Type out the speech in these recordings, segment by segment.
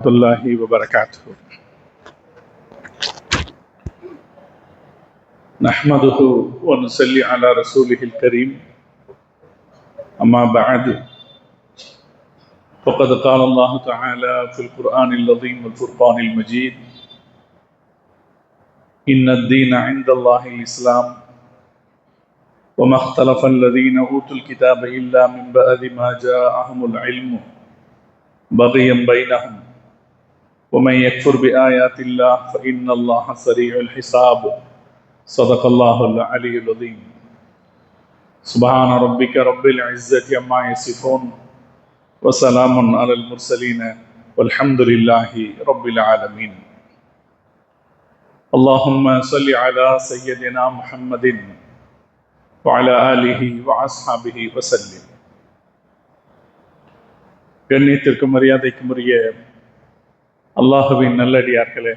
الله وبركاته. نحمده ونصلي على رسوله الكريم. أما بعد، فقد قال الله تعالى في القرآن العظيم والفرقان المجيد: إن الدين عند الله الإسلام وما اختلف الذين أوتوا الكتاب إلا من بعد ما جاءهم العلم بغيا بينهم ومن يكفر بآيات الله فإن الله سريع الحساب. صدق الله العلي العظيم. سبحان ربك رب العزة عما يصفون وسلام على المرسلين والحمد لله رب العالمين. اللهم صل على سيدنا محمد وعلى آله وأصحابه وسلم. கண்ணியத்திற்கும் மரியாதைக்கும் உரிய அல்லாஹுவின் நல்லடியார்களே,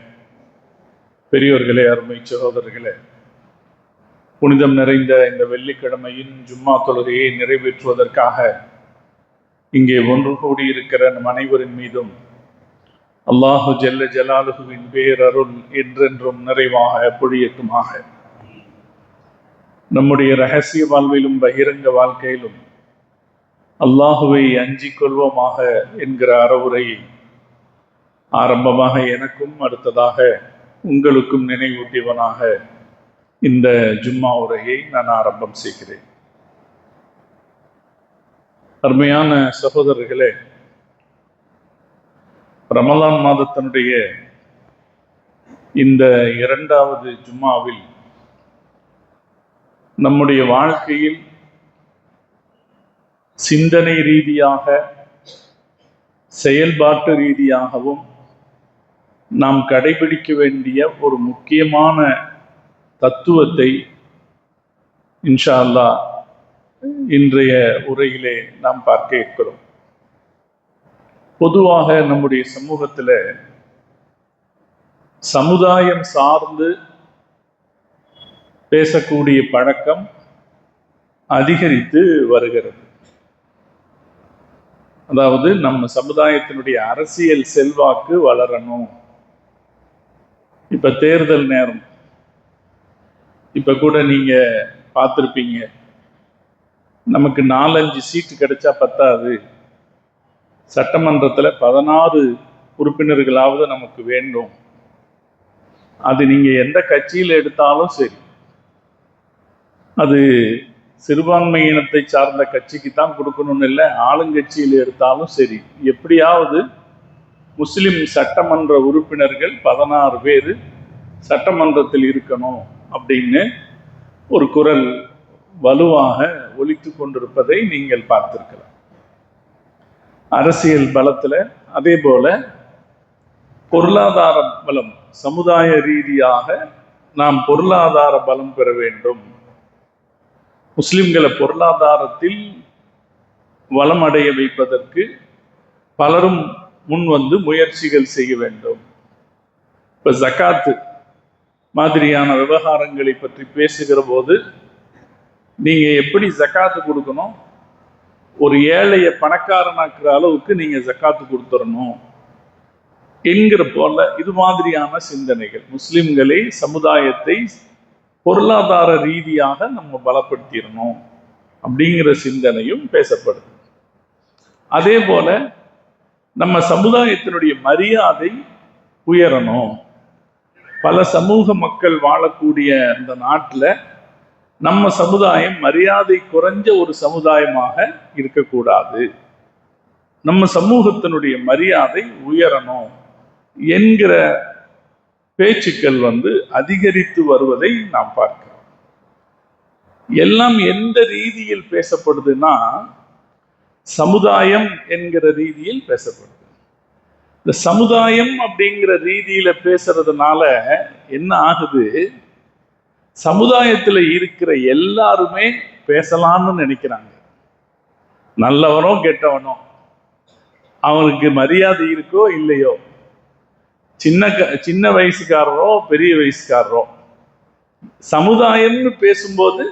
பெரியோர்களே, அருமை சகோதரர்களே, புனிதம் நிறைந்த இந்த வெள்ளிக்கிழமையின் ஜும்மா தொழுகையை நிறைவேற்றுவதற்காக இங்கே ஒன்று கூடியிருக்கிற நம் அனைவரின் மீதும் அல்லாஹு ஜல்ல ஜலாலுஹுவின் பேரருள் என்றென்றும் நிறைவாக பொழியட்டுமாக. நம்முடைய இரகசிய வாழ்விலும் பகிரங்க வாழ்க்கையிலும் அல்லாஹுவை அஞ்சிக் கொள்வோமாக என்கிற அறவுரையை ஆரம்பமாக எனக்கும் அடுத்ததாக உங்களுக்கும் நினைவூட்டியவனாக இந்த ஜும்மா உரையை நான் ஆரம்பம் செய்கிறேன். அருமையான சகோதரர்களே, ரமலான் மாதத்தினுடைய இந்த இரண்டாவது ஜும்மாவில் நம்முடைய வாழ்க்கையில் சிந்தனை ரீதியாக, செயல்பாட்டு ரீதியாகவும் நாம் கடைபிடிக்க வேண்டிய ஒரு முக்கியமான தத்துவத்தை இன்ஷா அல்லாஹ் இன்றைய உரையிலே நாம் பார்க்க இருக்கிறோம். பொதுவாக நம்முடைய சமூகத்தில் சமுதாயம் சார்ந்து பேசக்கூடிய பழக்கம் அதிகரித்து வருகிறது. அதாவது நம்ம சமுதாயத்தினுடைய அரசியல் செல்வாக்கு வளரணும். இப்ப தேர்தல் நேரம், இப்ப கூட நீங்க பார்த்துருப்பீங்க, நமக்கு 4-5 சீட்டு கிடைச்சா பத்தாது, சட்டமன்றத்தில் 16 உறுப்பினர்களாவது நமக்கு வேண்டும். அது நீங்க எந்த கட்சியில் எடுத்தாலும் சரி, அது சிறுபான்மை இனத்தை சார்ந்த கட்சிக்கு தான் கொடுக்கணும்னு இல்லை, ஆளுங்கட்சியில் எடுத்தாலும் சரி, எப்படியாவது முஸ்லிம் சட்டமன்ற உறுப்பினர்கள் 16 பேர் சட்டமன்றத்தில் இருக்கணும் அப்படின்னு ஒரு குரல் வலுவாக ஒலித்து கொண்டிருப்பதை நீங்கள் பார்த்திருக்கலாம். அரசியல் பலத்தில் அதே போல பொருளாதார பலம், சமுதாய ரீதியாக நாம் பொருளாதார பலம் பெற வேண்டும், முஸ்லிம்களை பொருளாதாரத்தில் வளம் அடைய வைப்பதற்கு பலரும் முன் வந்து முயற்சிகள் செய்ய வேண்டும். இப்ப ஜகாத்து மாதிரியான விவகாரங்களை பற்றி பேசுகிற போது நீங்க எப்படி ஜகாத்து கொடுக்கணும், ஒரு ஏழைய பணக்காரனாக்குற அளவுக்கு நீங்க ஜகாத்து கொடுத்துடணும் என்கிற போல இது மாதிரியான சிந்தனைகள் முஸ்லிம்களை, சமுதாயத்தை பொருளாதார ரீதியாக நம்ம பலப்படுத்திடணும் அப்படிங்கிற சிந்தனையும் பேசப்படுது. அதே போல நம்ம சமுதாயத்தினுடைய மரியாதை உயரணும். பல சமூக மக்கள் வாழக்கூடிய இந்த நாட்டில் நம்ம சமுதாயம் மரியாதை குறைஞ்ச ஒரு சமுதாயமாக இருக்கக்கூடாது, நம்ம சமூகத்தினுடைய மரியாதை உயரணும் என்கிற பேச்சுக்கள் அதிகரித்து வருவதை நாம் பார்க்கிறோம். எல்லாம் எந்த ரீதியில் பேசப்படுதுன்னா, சமுதாயம் என்கிற ரீதியில் பேசப்படுது. இந்த சமுதாயம் அப்படிங்கிற ரீதியில பேசுறதுனால என்ன ஆகுது, சமுதாயத்துல இருக்கிற எல்லாருமே பேசலாம்னு நினைக்கிறாங்க. நல்லவனோ கெட்டவனோ, அவனுக்கு மரியாதை இருக்கோ இல்லையோ, சின்ன வயசுக்காரரோ பெரிய வயசுக்காரரோ, சமுதாயம்னு பேசும்போது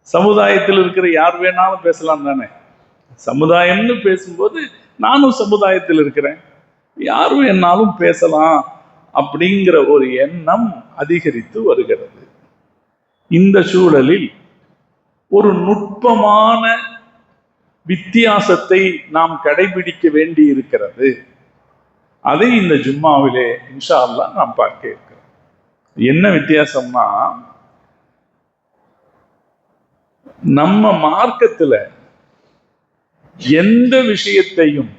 சமுதாயத்தில் இருக்கிற யார் வேணாலும் பேசலாம் தானே. சமுதாயம்னு பேசும்போது நானும் சமுதாயத்தில் இருக்கிறேன், யாரும் என்னாலும் பேசலாம் அப்படிங்கிற ஒரு எண்ணம் அதிகரித்து வருகிறது. இந்த சூழலில் ஒரு நுட்பமான வித்தியாசத்தை நாம் கடைபிடிக்க வேண்டி இருக்கிறது. அதை இந்த ஜும்மாவிலே இன்ஷா அல்லாஹ் நாம் பார்க்க இருக்கிறோம். என்ன வித்தியாசம்னா, நம்ம மார்க்கத்துல எந்த விஷயத்தையும்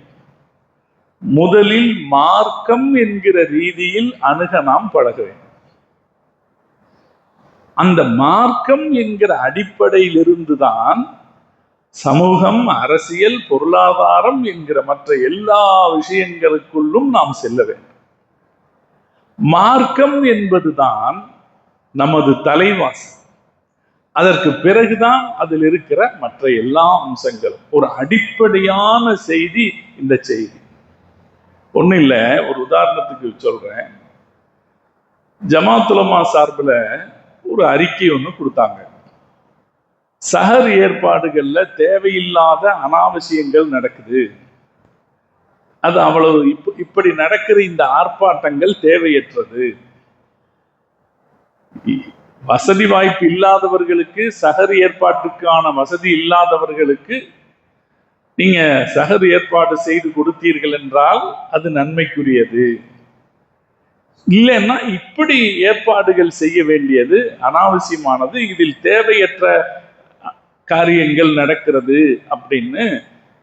முதலில் மார்க்கம் என்கிற ரீதியில் அணுக நாம் பழக வேண்டும். அந்த மார்க்கம் என்கிற அடிப்படையில் இருந்துதான் சமூகம், அரசியல், பொருளாதாரம் என்கிற மற்ற எல்லா விஷயங்களுக்குள்ளும் நாம் செல்ல வேண்டும். மார்க்கம் என்பதுதான் நமது தலைவாசல். அதற்கு பிறகுதான் அதில் இருக்கிற மற்ற எல்லா அம்சங்களும். ஒரு அடிப்படையான செய்தி இந்த செய்தி. ஒன்றும் இல்லை, ஒரு உதாரணத்துக்கு சொல்றேன். ஜமாத் உலமா சார்பில் ஒரு அறிக்கை ஒன்று கொடுத்தாங்க. சஹர் ஏற்பாடுகள்ல தேவையில்லாத அனாவசியங்கள் நடக்குது, அது அவ்வளவு இப்படி நடக்கிற இந்த ஆர்ப்பாட்டங்கள் தேவையற்றது. வசதி வாய்ப்பு இல்லாதவர்களுக்கு, சஹர் ஏற்பாட்டுக்கான வசதி இல்லாதவர்களுக்கு நீங்க சஹர் ஏற்பாடு செய்து கொடுத்தீர்கள் என்றால் அது நன்மைக்குரியது. இல்லைன்னா இப்படி ஏற்பாடுகள் செய்ய வேண்டியது அனாவசியமானது, இதில் தேவையற்ற காரியங்கள் நடக்கிறது அப்படின்னு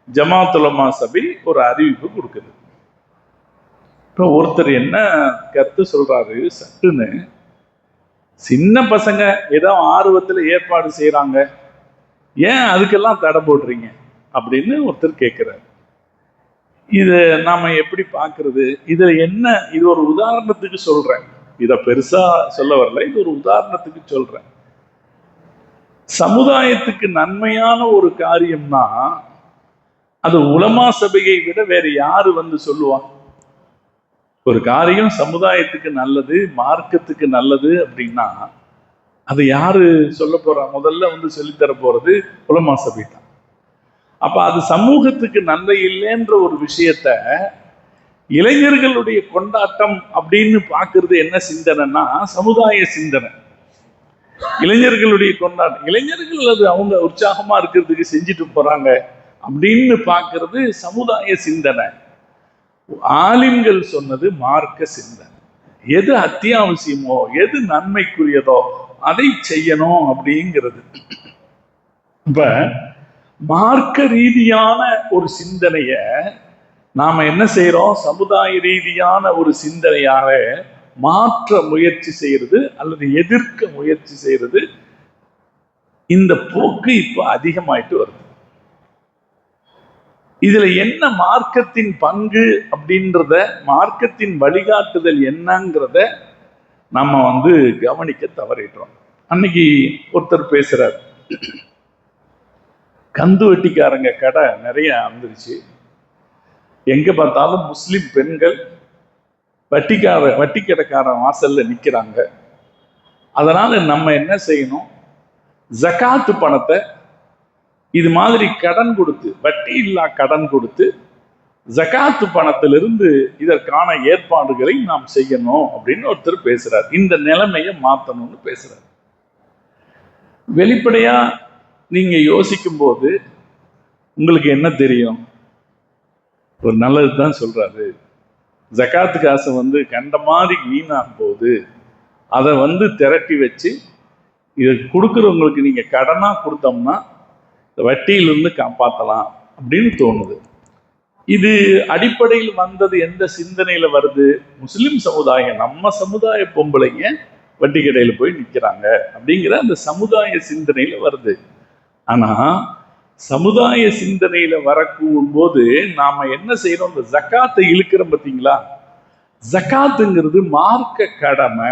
ஜமாத் உலமா சபை ஒரு அறிவிப்பு கொடுக்குது. இப்போ ஒருத்தர் என்ன கருத்து சொல்றாரு, சட்டுன்னு சின்ன பசங்க ஏதோ ஆர்வத்தில் ஏற்பாடு செய்யறாங்க, ஏன் அதுக்கெல்லாம் தடை போடுறீங்க அப்படின்னு ஒருத்தர் கேட்கிறார். இது நாம எப்படி பார்க்கறது? இதுல என்ன, இது ஒரு உதாரணத்துக்கு சொல்றேன், இதை பெருசா சொல்ல வரல, இது ஒரு உதாரணத்துக்கு சொல்றேன். சமுதாயத்துக்கு நன்மையான ஒரு காரியம்னா அது உலமா சபையை விட வேற யாரு வந்து சொல்லுவாங்க? ஒரு காரியம் சமுதாயத்துக்கு நல்லது, மார்க்கத்துக்கு நல்லது அப்படின்னா அது யாரு சொல்ல போறா? முதல்ல வந்து சொல்லித்தர போறது உலமா சபை தான். அப்ப அது சமூகத்துக்கு நன்மை இல்லைன்ற ஒரு விஷயத்த இளைஞர்களுடைய கொண்டாட்டம் அப்படின்னு பாக்குறது என்ன சிந்தனைன்னா சமுதாய சிந்தனை. இளைஞர்களுடைய கொண்டாட்டம், இளைஞர்கள் அது அவங்க உற்சாகமா இருக்கிறதுக்கு செஞ்சுட்டு போறாங்க அப்படின்னு பார்க்கிறது சமுதாய சிந்தனை. ஆலிம்கள் சொன்னது மார்க்க சிந்தனை. எது அத்தியாவசியமோ, எது நன்மைக்குரியதோ அதை செய்யணும் அப்படிங்கிறது. இப்ப மார்க்க ரீதியான ஒரு சிந்தனைய நாம என்ன செய்யறோம்? சமுதாய ரீதியான ஒரு சிந்தனையாக மாற்ற முயற்சி செய்யறது அல்லது எதிர்க்க முயற்சி செய்யறது, இந்த போக்கு இப்ப அதிகமாயிட்டு வருது. இதுல என்ன மார்க்கத்தின் பங்கு அப்படின்றத, மார்க்கத்தின் வழிகாட்டுதல் என்னங்கிறத நம்ம வந்து கவனிக்க தவறிடுறோம். அன்னைக்கு ஒருத்தர் பேசுறார், கந்து வட்டிக்காரங்க கடை நிறைய வந்துருச்சு, எங்க பார்த்தாலும் முஸ்லிம் பெண்கள் வட்டி கடைக்காரன் வாசல்ல நிக்கிறாங்க, அதனால நம்ம என்ன செய்யணும்? ஜகாத்து பணத்தை இது மாதிரி கடன் கொடுத்து, வட்டி இல்லா கடன் கொடுத்து ஜகாத்து பணத்திலிருந்து இதற்கான ஏற்பாடுகளை நாம் செய்யணும் அப்படின்னு ஒருத்தர் பேசுறார். இந்த நிலைமையை மாற்றணும்னு பேசுறார். வெளிப்படையா நீங்க யோசிக்கும் போது உங்களுக்கு என்ன தெரியும்? ஒரு நல்லது தான் சொல்றாரு. ஜகாத்து காசை வந்து கண்ட மாதிரி வீணாகும் போது அதை வந்து திரட்டி வச்சு இதை கொடுக்குறவங்களுக்கு நீங்க கடனா கொடுத்தோம்னா வட்டியிலிருந்து காப்பாற்றலாம் அப்படின்னு தோணுது. இது அடிப்படையில் வந்தது எந்த சிந்தனையில வருது? முஸ்லிம் சமுதாயம், நம்ம சமுதாய பொம்பளைங்க வட்டி கடையில போய் நிக்கிறாங்க அப்படிங்கிற அந்த சமுதாய சிந்தனையில வருது. ஆனா சமுதாய சிந்தனையில வரக்கூடும் போது நாம என்ன செய்யறோம்? இந்த ஜக்காத்தை இழுக்கிறோம் பார்த்தீங்களா? ஜக்காத்துங்கிறது மார்க்க கடமை.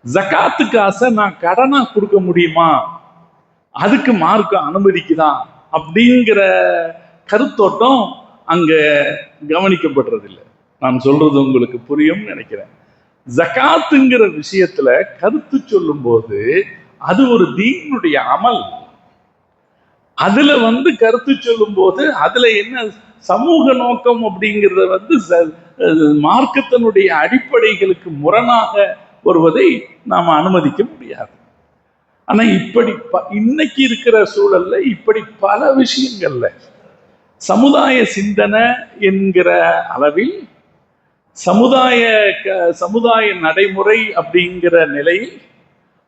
ஜக்காத்து காசை நான் கடனா கொடுக்க முடியுமா? அதுக்கு மார்க்கம் அனுமதிக்குதான் அப்படிங்கிற கருத்தோட்டம் அங்க கவனிக்கப்படுறதில்லை. நான் சொல்றது உங்களுக்கு புரியும் நினைக்கிறேன். ஜகாத்துங்கிற விஷயத்துல கருத்து சொல்லும் போது அது ஒரு தீனுடைய அமல். அதுல வந்து கருத்து சொல்லும் போது அதுல என்ன சமூக நோக்கம் அப்படிங்கிறத மார்க்கத்தினுடைய அடிப்படைகளுக்கு முரணாக வருவதை நாம் அனுமதிக்க முடியாது. ஆனா இப்படி இன்னைக்கு இருக்கிற சூழல்ல இப்படி பல விஷயங்கள்ல சமுதாய சிந்தனை என்கிற அளவில் சமுதாய நடைமுறை அப்படிங்கிற நிலையில்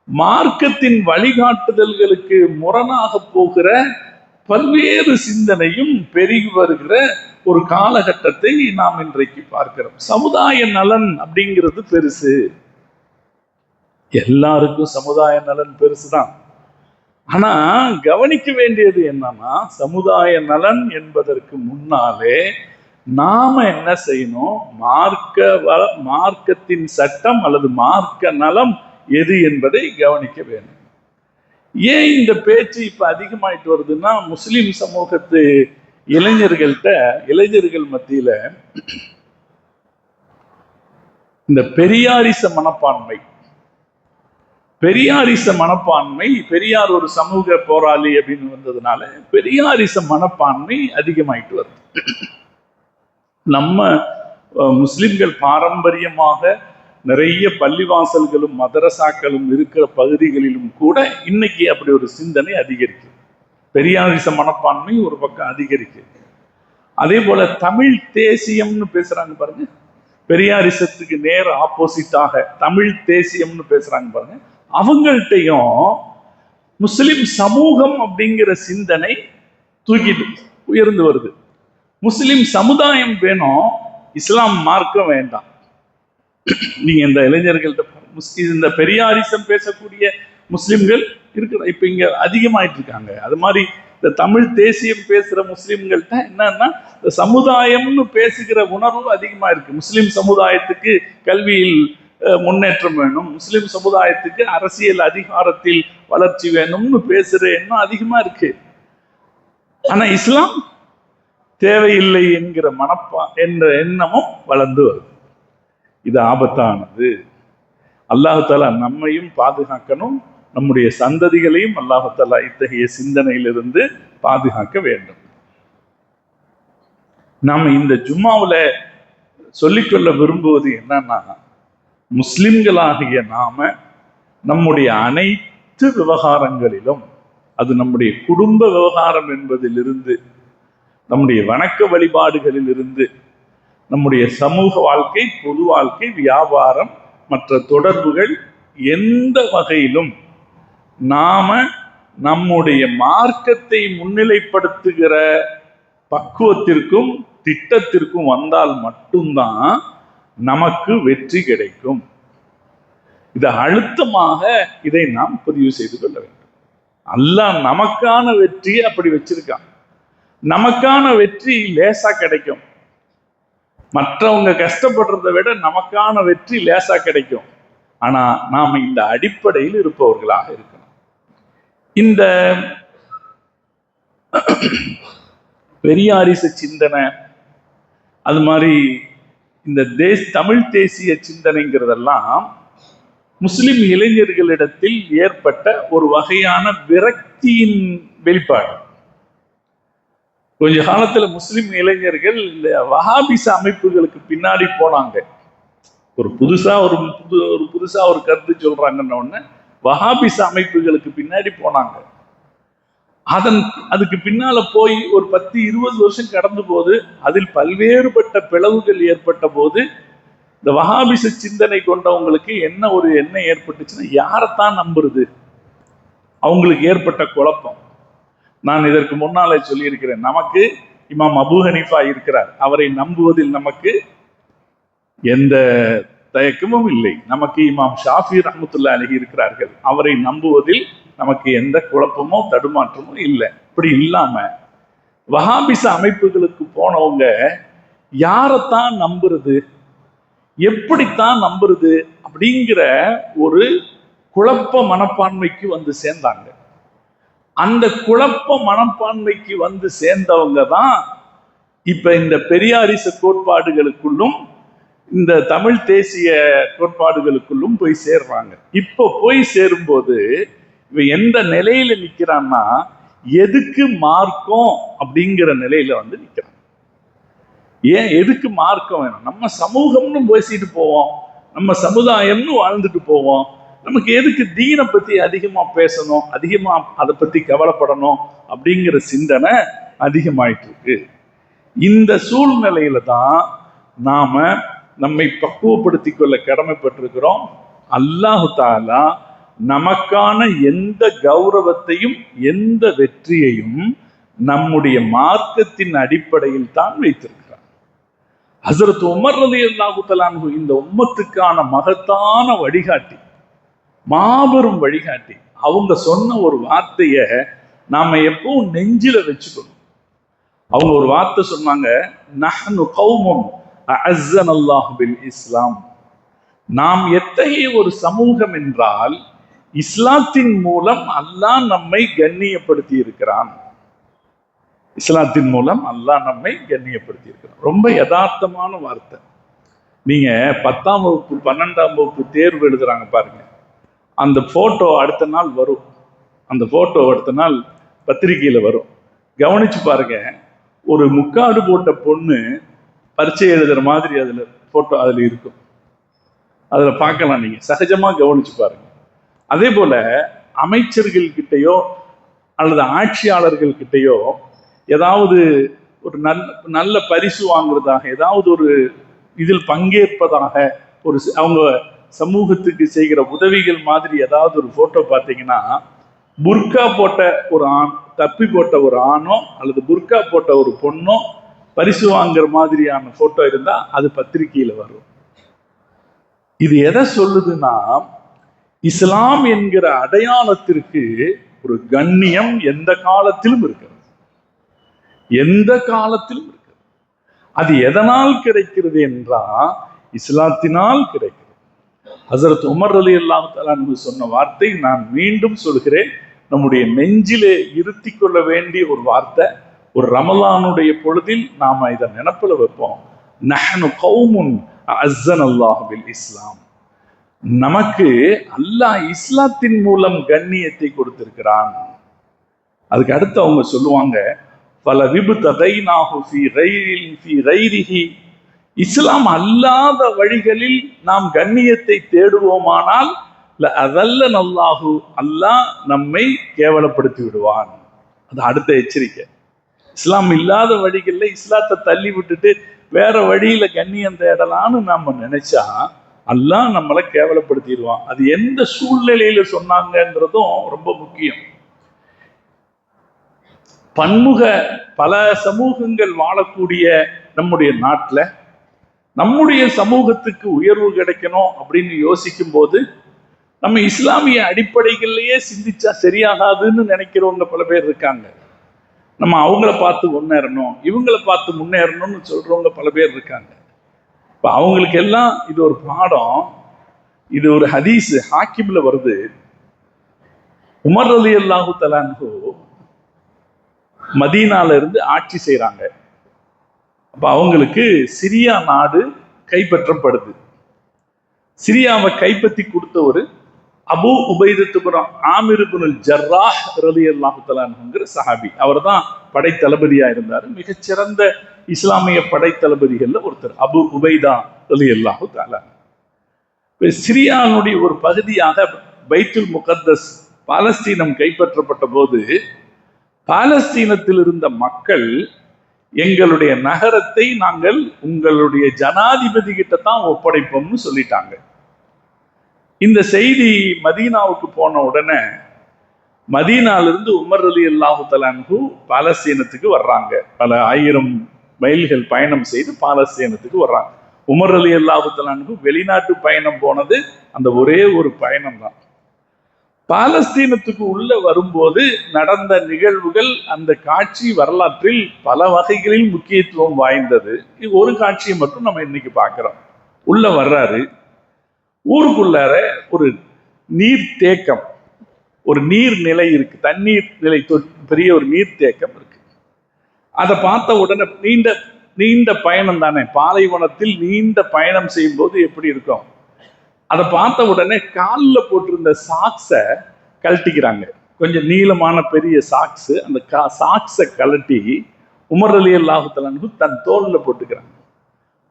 மார்க்கத்தின் வழிகாட்டுதல்களுக்கு முரணாக போகிற பல்வேறு சிந்தனையும் பெருகி வருகிற ஒரு காலகட்டத்தை நாம் இன்றைக்கு பார்க்கிறோம். சமுதாய நலன் அப்படிங்கிறது பெருசு, எல்லாருக்கும் சமுதாய நலன் பெருசுதான். ஆனா கவனிக்க வேண்டியது என்னன்னா, சமுதாய நலன் என்பதற்கு முன்னாலே நாம என்ன செய்யணும், மார்க்கத்தின் சட்டம் அல்லது மார்க்க நலம் எது என்பதை கவனிக்க வேண்டும். ஏன் இந்த பேச்சு இப்ப அதிகமாயிட்டு வருதுன்னா, முஸ்லிம் சமூகத்து இளைஞர்கள் மத்தியில இந்த பெரியாரிச மனப்பான்மை, பெரியார் ஒரு சமூக போராளி அப்படின்னு வந்ததுனால பெரியாரிச மனப்பான்மை அதிகமாயிட்டு வருது. நம்ம முஸ்லிம்கள் பாரம்பரியமாக நிறைய பள்ளிவாசல்களும் மதரசாக்களும் இருக்கிற பகுதிகளிலும் கூட இன்னைக்கு அப்படி ஒரு சிந்தனை அதிகரிக்கு. பெரியாரிச மனப்பான்மை ஒரு பக்கம் அதிகரிக்கு. அதே போல தமிழ் தேசியம்னு பேசுறாங்க பாருங்க, பெரியாரிசத்துக்கு நேர் ஆப்போசிட்டாக தமிழ் தேசியம்னு பேசுறாங்க பாருங்க, அவங்கள்ட்டையும் முஸ்லிம் சமூகம் அப்படிங்கிற சிந்தனை தூக்கிட்டு உயர்ந்து வருது. முஸ்லிம் சமுதாயம் வேணும், இஸ்லாம் மார்க்கம் வேண்டாம். நீங்க இந்த இளைஞர்கள்ட்ட இந்த பெரியாரிசம் பேசக்கூடிய முஸ்லிம்கள் இருக்கிற இப்ப இங்க அதிகமாயிட்டு இருக்காங்க. அது மாதிரி இந்த தமிழ் தேசியம் பேசுற முஸ்லிம்கள்ட்ட என்னன்னா, சமுதாயம்னு பேசுகிற உணர்வு அதிகமா இருக்கு. முஸ்லிம் சமுதாயத்துக்கு கல்வியில் முன்னேற்றம் வேணும், முஸ்லிம் சமுதாயத்துக்கு அரசியல் அதிகாரத்தில் வளர்ச்சி வேணும்னு பேசுற எண்ணம் அதிகமா இருக்கு. ஆனா இஸ்லாம் தேவையில்லை என்கிற என்ற எண்ணமும் வளர்ந்து வருது. இது ஆபத்தானது. அல்லாஹ் தஆலா நம்மையும் பாதுகாக்கணும், நம்முடைய சந்ததிகளையும் அல்லாஹ் தஆலா இத்தகைய சிந்தனையிலிருந்து பாதுகாக்க வேண்டும். நாம இந்த ஜும்மாவுல சொல்லிக்கொள்ள விரும்புவது என்னன்னா, முஸ்லிம்களாகிய நாம நம்முடைய அனைத்து விவகாரங்களிலும், அது நம்முடைய குடும்ப விவகாரம் என்பதிலிருந்து, நம்முடைய வணக்க வழிபாடுகளில் இருந்து, நம்முடைய சமூக வாழ்க்கை, பொது வாழ்க்கை, வியாபாரம், மற்ற தொடர்புகள், எந்த வகையிலும் நாம நம்முடைய மார்க்கத்தை முன்னிலைப்படுத்துகிற பக்குவத்திற்கும் திட்டத்திற்கும் வந்தால் மட்டும்தான் நமக்கு வெற்றி கிடைக்கும். இதை அழுத்தமாக நாம் பதிவு செய்து கொள்ள வேண்டும். அல்லாஹ் நமக்கான வெற்றியை அப்படி வச்சிருக்கான். நமக்கான வெற்றி லேசா கிடைக்கும். மற்றவங்க கஷ்டப்படுறதை விட நமக்கான வெற்றி லேசா கிடைக்கும். ஆனா நாம இந்த அடிப்படையில் இருப்பவர்களாக இருக்கணும். இந்த பெரியாரிச சிந்தனை, அது மாதிரி இந்த தமிழ் தேசிய சிந்தனைங்கிறதெல்லாம் முஸ்லிம் இளைஞர்களிடத்தில் ஏற்பட்ட ஒரு வகையான விரக்தியின் வெளிப்பாடு. கொஞ்ச காலத்துல முஸ்லிம் இளைஞர்கள் இந்த வஹாபிச அமைப்புகளுக்கு பின்னாடி போனாங்க. ஒரு புதுசா ஒரு கருத்து சொல்றாங்கன்னு உடனே வஹாபிச அமைப்புகளுக்கு பின்னாடி போனாங்க. அதுக்கு பின்னால போய் ஒரு 10-20 வருஷம் கடந்த போது அதில் பல்வேறுபட்ட பிளவுகள் ஏற்பட்ட போது இந்த வஹாபிச சிந்தனை கொண்டவங்களுக்கு என்ன ஏற்பட்டுச்சுன்னா, யாரைத்தான் நம்புறது? அவங்களுக்கு ஏற்பட்ட குழப்பம். நான் இதற்கு முன்னாலே சொல்லியிருக்கிறேன், நமக்கு இமாம் அபூ ஹனீஃபா இருக்கிறார், அவரை நம்புவதில் நமக்கு எந்த தயக்கமும் இல்லை. நமக்கு இமாம் ஷாஃபி ரஹ்மத்துல்லாஹி அலைஹி இருக்கிறார்கள், அவரை நம்புவதில் நமக்கு எந்த குழப்பமோ தடுமாற்றமோ இல்லை. இப்படி இல்லாம வஹாபிச அமைப்புகளுக்கு போனவங்க யாரைத்தான் நம்புறது, எப்படித்தான் நம்புறது அப்படிங்கிற ஒரு குழப்ப மனப்பான்மைக்கு வந்து சேர்ந்தாங்க. அந்த குழப்ப மனப்பான்மைக்கு வந்து சேர்ந்தவங்க தான் இப்ப இந்த பெரியாரிச கோட்பாடுகளுக்குள்ளும் இந்த தமிழ் தேசிய கோட்பாடுகளுக்குள்ளும் போய் சேர்றாங்க. இப்போ போய் சேரும்போது இவன் எந்த நிலையில நிக்கிறான்னா, எதுக்கு மார்க்கம் அப்படிங்கிற நிலையில வந்து நிக்கிறான். ஏன் எதுக்கு மார்க்கம் வேணும்? நம்ம சமூகம்னு பேசிட்டு போவோம், நம்ம சமுதாயம்னு வாழ்ந்துட்டு போவோம். நமக்கு எதுக்கு தீனை பத்தி அதிகமா பேசணும், அதிகமா அதை பத்தி கவலைப்படணும் அப்படிங்கிற சிந்தனை அதிகமாயிட்டு இருக்கு. இந்த சூழ்நிலையில தான் நாம நம்மை பக்குவப்படுத்தி கொள்ள கடமைப்பட்டிருக்கிறோம். அல்லாஹு தஆலா நமக்கான எந்த கௌரவத்தையும் எந்த வெற்றியையும் நம்முடைய மார்க்கத்தின் அடிப்படையில் தான் வைத்திருக்கிறார். ஹஸரத் உமர் ரலியல்லாஹு தஆலா அன்ஹு இந்த உம்மத்துக்கான மகத்தான வழிகாட்டி, மாபெரும் வழிகாட்டி. அவங்க சொன்ன ஒரு வார்த்தைய நாம எப்பவும் நெஞ்சில வச்சுக்கணும். அவங்க ஒரு வார்த்தை சொன்னாங்க, நஹ்னு கௌமுன் அஅஸ்ஸனல்லாஹு பில் இஸ்லாம். நாம் எத்தகைய ஒரு சமூகம் என்றால், இஸ்லாத்தின் மூலம் அல்லாஹ் நம்மை கண்ணியப்படுத்தி இருக்கிறான். இஸ்லாத்தின் மூலம் அல்லாஹ் நம்மை கண்ணியப்படுத்தி இருக்கிறான். ரொம்ப யதார்த்தமான வார்த்தை. நீங்க 10ஆம் வகுப்பு 12ஆம் வகுப்பு தேர்வு எழுதுறாங்க பாருங்க, அந்த போட்டோ அடுத்த நாள் வரும், அந்த போட்டோ அடுத்த நாள் பத்திரிகையில வரும். கவனிச்சு பாருங்க, ஒரு முக்காடு போட்ட பொண்ணு பரீட்சை எழுதுற மாதிரி அதுல போட்டோ அதுல இருக்கும். அதுல பார்க்கலாம், நீங்க சகஜமா கவனிச்சு பாருங்க. அதே போல அமைச்சர்கள் கிட்டையோ அல்லது ஆட்சியாளர்கள் கிட்டையோ ஏதாவது ஒரு நல்ல பரிசு வாங்குறதாக, ஏதாவது ஒரு இதில் பங்கேற்பதாக, ஒரு அவங்க சமூகத்துக்கு செய்கிற உதவிகள் மாதிரி ஏதாவது ஒரு போட்டோ பார்த்தீங்கன்னா, புர்கா போட்ட ஒரு ஆண், தப்பி போட்ட ஒரு ஆணோ அல்லது புர்கா போட்ட ஒரு பொண்ணோ பரிசு வாங்குற மாதிரியான போட்டோ இருந்தா அது பத்திரிகையில வரும். இது எதை சொல்லுதுன்னா, இஸ்லாம் என்கிற அடையாளத்திற்கு ஒரு கண்ணியம் எந்த காலத்திலும் இருக்கிறது, எந்த காலத்திலும் இருக்கிறது. அது எதனால் கிடைக்கிறது என்றால் இஸ்லாத்தினால் கிடைக்கிறது. ஹஸரத் உமர் ரலியல்லாஹு தஆலா அன்ஹு சொன்ன வார்த்தை நான் மீண்டும் சொல்கிறேன், நம்முடைய நெஞ்சிலே இருத்தி கொள்ள வேண்டிய ஒரு வார்த்தை. ஒரு ரமலானுடைய பொழுதில் நாம இதை நினைப்புல வைப்போம். நஹ்னு கௌமுன் அஅஸ்ஸனல்லாஹு பில் இஸ்லாம். நமக்கு அல்லாஹ் இஸ்லாத்தின் மூலம் கண்ணியத்தை கொடுத்திருக்கிறான். அதுக்கு அடுத்து அவங்க சொல்லுவாங்க, பல விபுதகைனாஹு ஃபீ கைரிஹி. இஸ்லாம் அல்லாத வழிகளில் நாம் கண்ணியத்தை தேடுவோமானால் அதல்லன் அல்லாஹு, அல்லாஹ் நம்மை கேவலப்படுத்தி விடுவான். அது அடுத்த எச்சரிக்கை. இஸ்லாம் இல்லாத வழிகளில் இஸ்லாத்தை தள்ளி விட்டுட்டு வேற வழியில கண்ணியம் தேடலான்னு நம்ம நினைச்சா அல்லாஹ் நம்மளை கேவலப்படுத்திடுவான். அது எந்த சூழ்நிலையில சொன்னாங்கன்றதும் ரொம்ப முக்கியம். பன்முக பல சமூகங்கள் வாழக்கூடிய நம்முடைய நாட்டில் நம்முடைய சமூகத்துக்கு உயர்வு கிடைக்கணும் அப்படின்னு யோசிக்கும் போது நம்ம இஸ்லாமிய அடிப்படைகள்லயே சிந்திச்சா சரியாகாதுன்னு நினைக்கிறவங்க பல பேர் இருக்காங்க. நம்ம அவங்கள பார்த்து முன்னேறணும், இவங்களை பார்த்து முன்னேறணும்னு சொல்றவங்க பல பேர் இருக்காங்க. இப்போ அவங்களுக்கு எல்லாம் இது ஒரு பாடம். இது ஒரு ஹதீஸ் ஹாக்கிம்ல வருது. உமர் ரலியல்லாஹு தஆலா அன்ஹு மதீனால இருந்து ஆட்சி செய்யறாங்க. அப்ப அவங்களுக்கு சிரியா நாடு கைப்பற்றப்படுது. சிரியாவை கைப்பற்றி கொடுத்த ஒரு அபூ உபைதத்து பின் ஆமிர் இப்னுல் ஜர்ராஹ் ரலியல்லாஹு தஆலா அன்ஹுங்கிற சஹாபி. அவர் தான் படை தளபதியா இருந்தார். மிகச்சிறந்த இஸ்லாமிய படை தளபதிகள்ல ஒருத்தர் அபூ உபைதா ரலியல்லாஹு தஆலா. சிரியானுடைய ஒரு பகுதியாக பைத்துல் முகத்தஸ் பாலஸ்தீனம் கைப்பற்றப்பட்ட போது பாலஸ்தீனத்தில் இருந்த மக்கள், எங்களுடைய நகரத்தை நாங்கள் உங்களுடைய ஜனாதிபதி கிட்ட தான் ஒப்படைப்போம்னு சொல்லிட்டாங்க. இந்த செய்தி மதீனாவுக்கு போன உடனே மதீனாலிருந்து உமர் ரலியல்லாஹு தஆலா அன்ஹு பாலஸ்தீனத்துக்கு வர்றாங்க. பல 1000 மைல்கள் பயணம் செய்து பாலஸ்தீனத்துக்கு வர்றாங்க. உமர் ரலியல்லாஹு தஆலா அன்ஹு வெளிநாட்டு பயணம் போனது அந்த ஒரே ஒரு பயணம் தான். பாலஸ்தீனத்துக்கு உள்ள வரும்போது நடந்த நிகழ்வுகள், அந்த காட்சி வரலாற்றில் பல வகைகளில் முக்கியத்துவம் வாய்ந்தது. ஒரு காட்சியை மட்டும் நம்ம இன்னைக்கு பார்க்கிறோம். உள்ள வர்றாரு, ஊருக்குள்ளார ஒரு நீர் தேக்கம், ஒரு நீர் நிலை இருக்கு, தண்ணீர் நிலை, பெரிய ஒரு நீர் தேக்கம் இருக்கு. அதை பார்த்த உடனே நீண்ட பயணம் தானே, பாலைவனத்தில் நீண்ட பயணம் செய்யும் போது எப்படி இருக்கும், அதை பார்த்த உடனே காலில் போட்டிருந்த சாக்ஸை கழட்டிக்கிறாங்க. கொஞ்சம் நீளமான பெரிய சாக்ஸ், அந்த சாக்ஸை கழட்டி உமர் ரலியல்லாஹு தஆலா அன்ஹு தன் தோல்ல போட்டுக்கிறாங்க.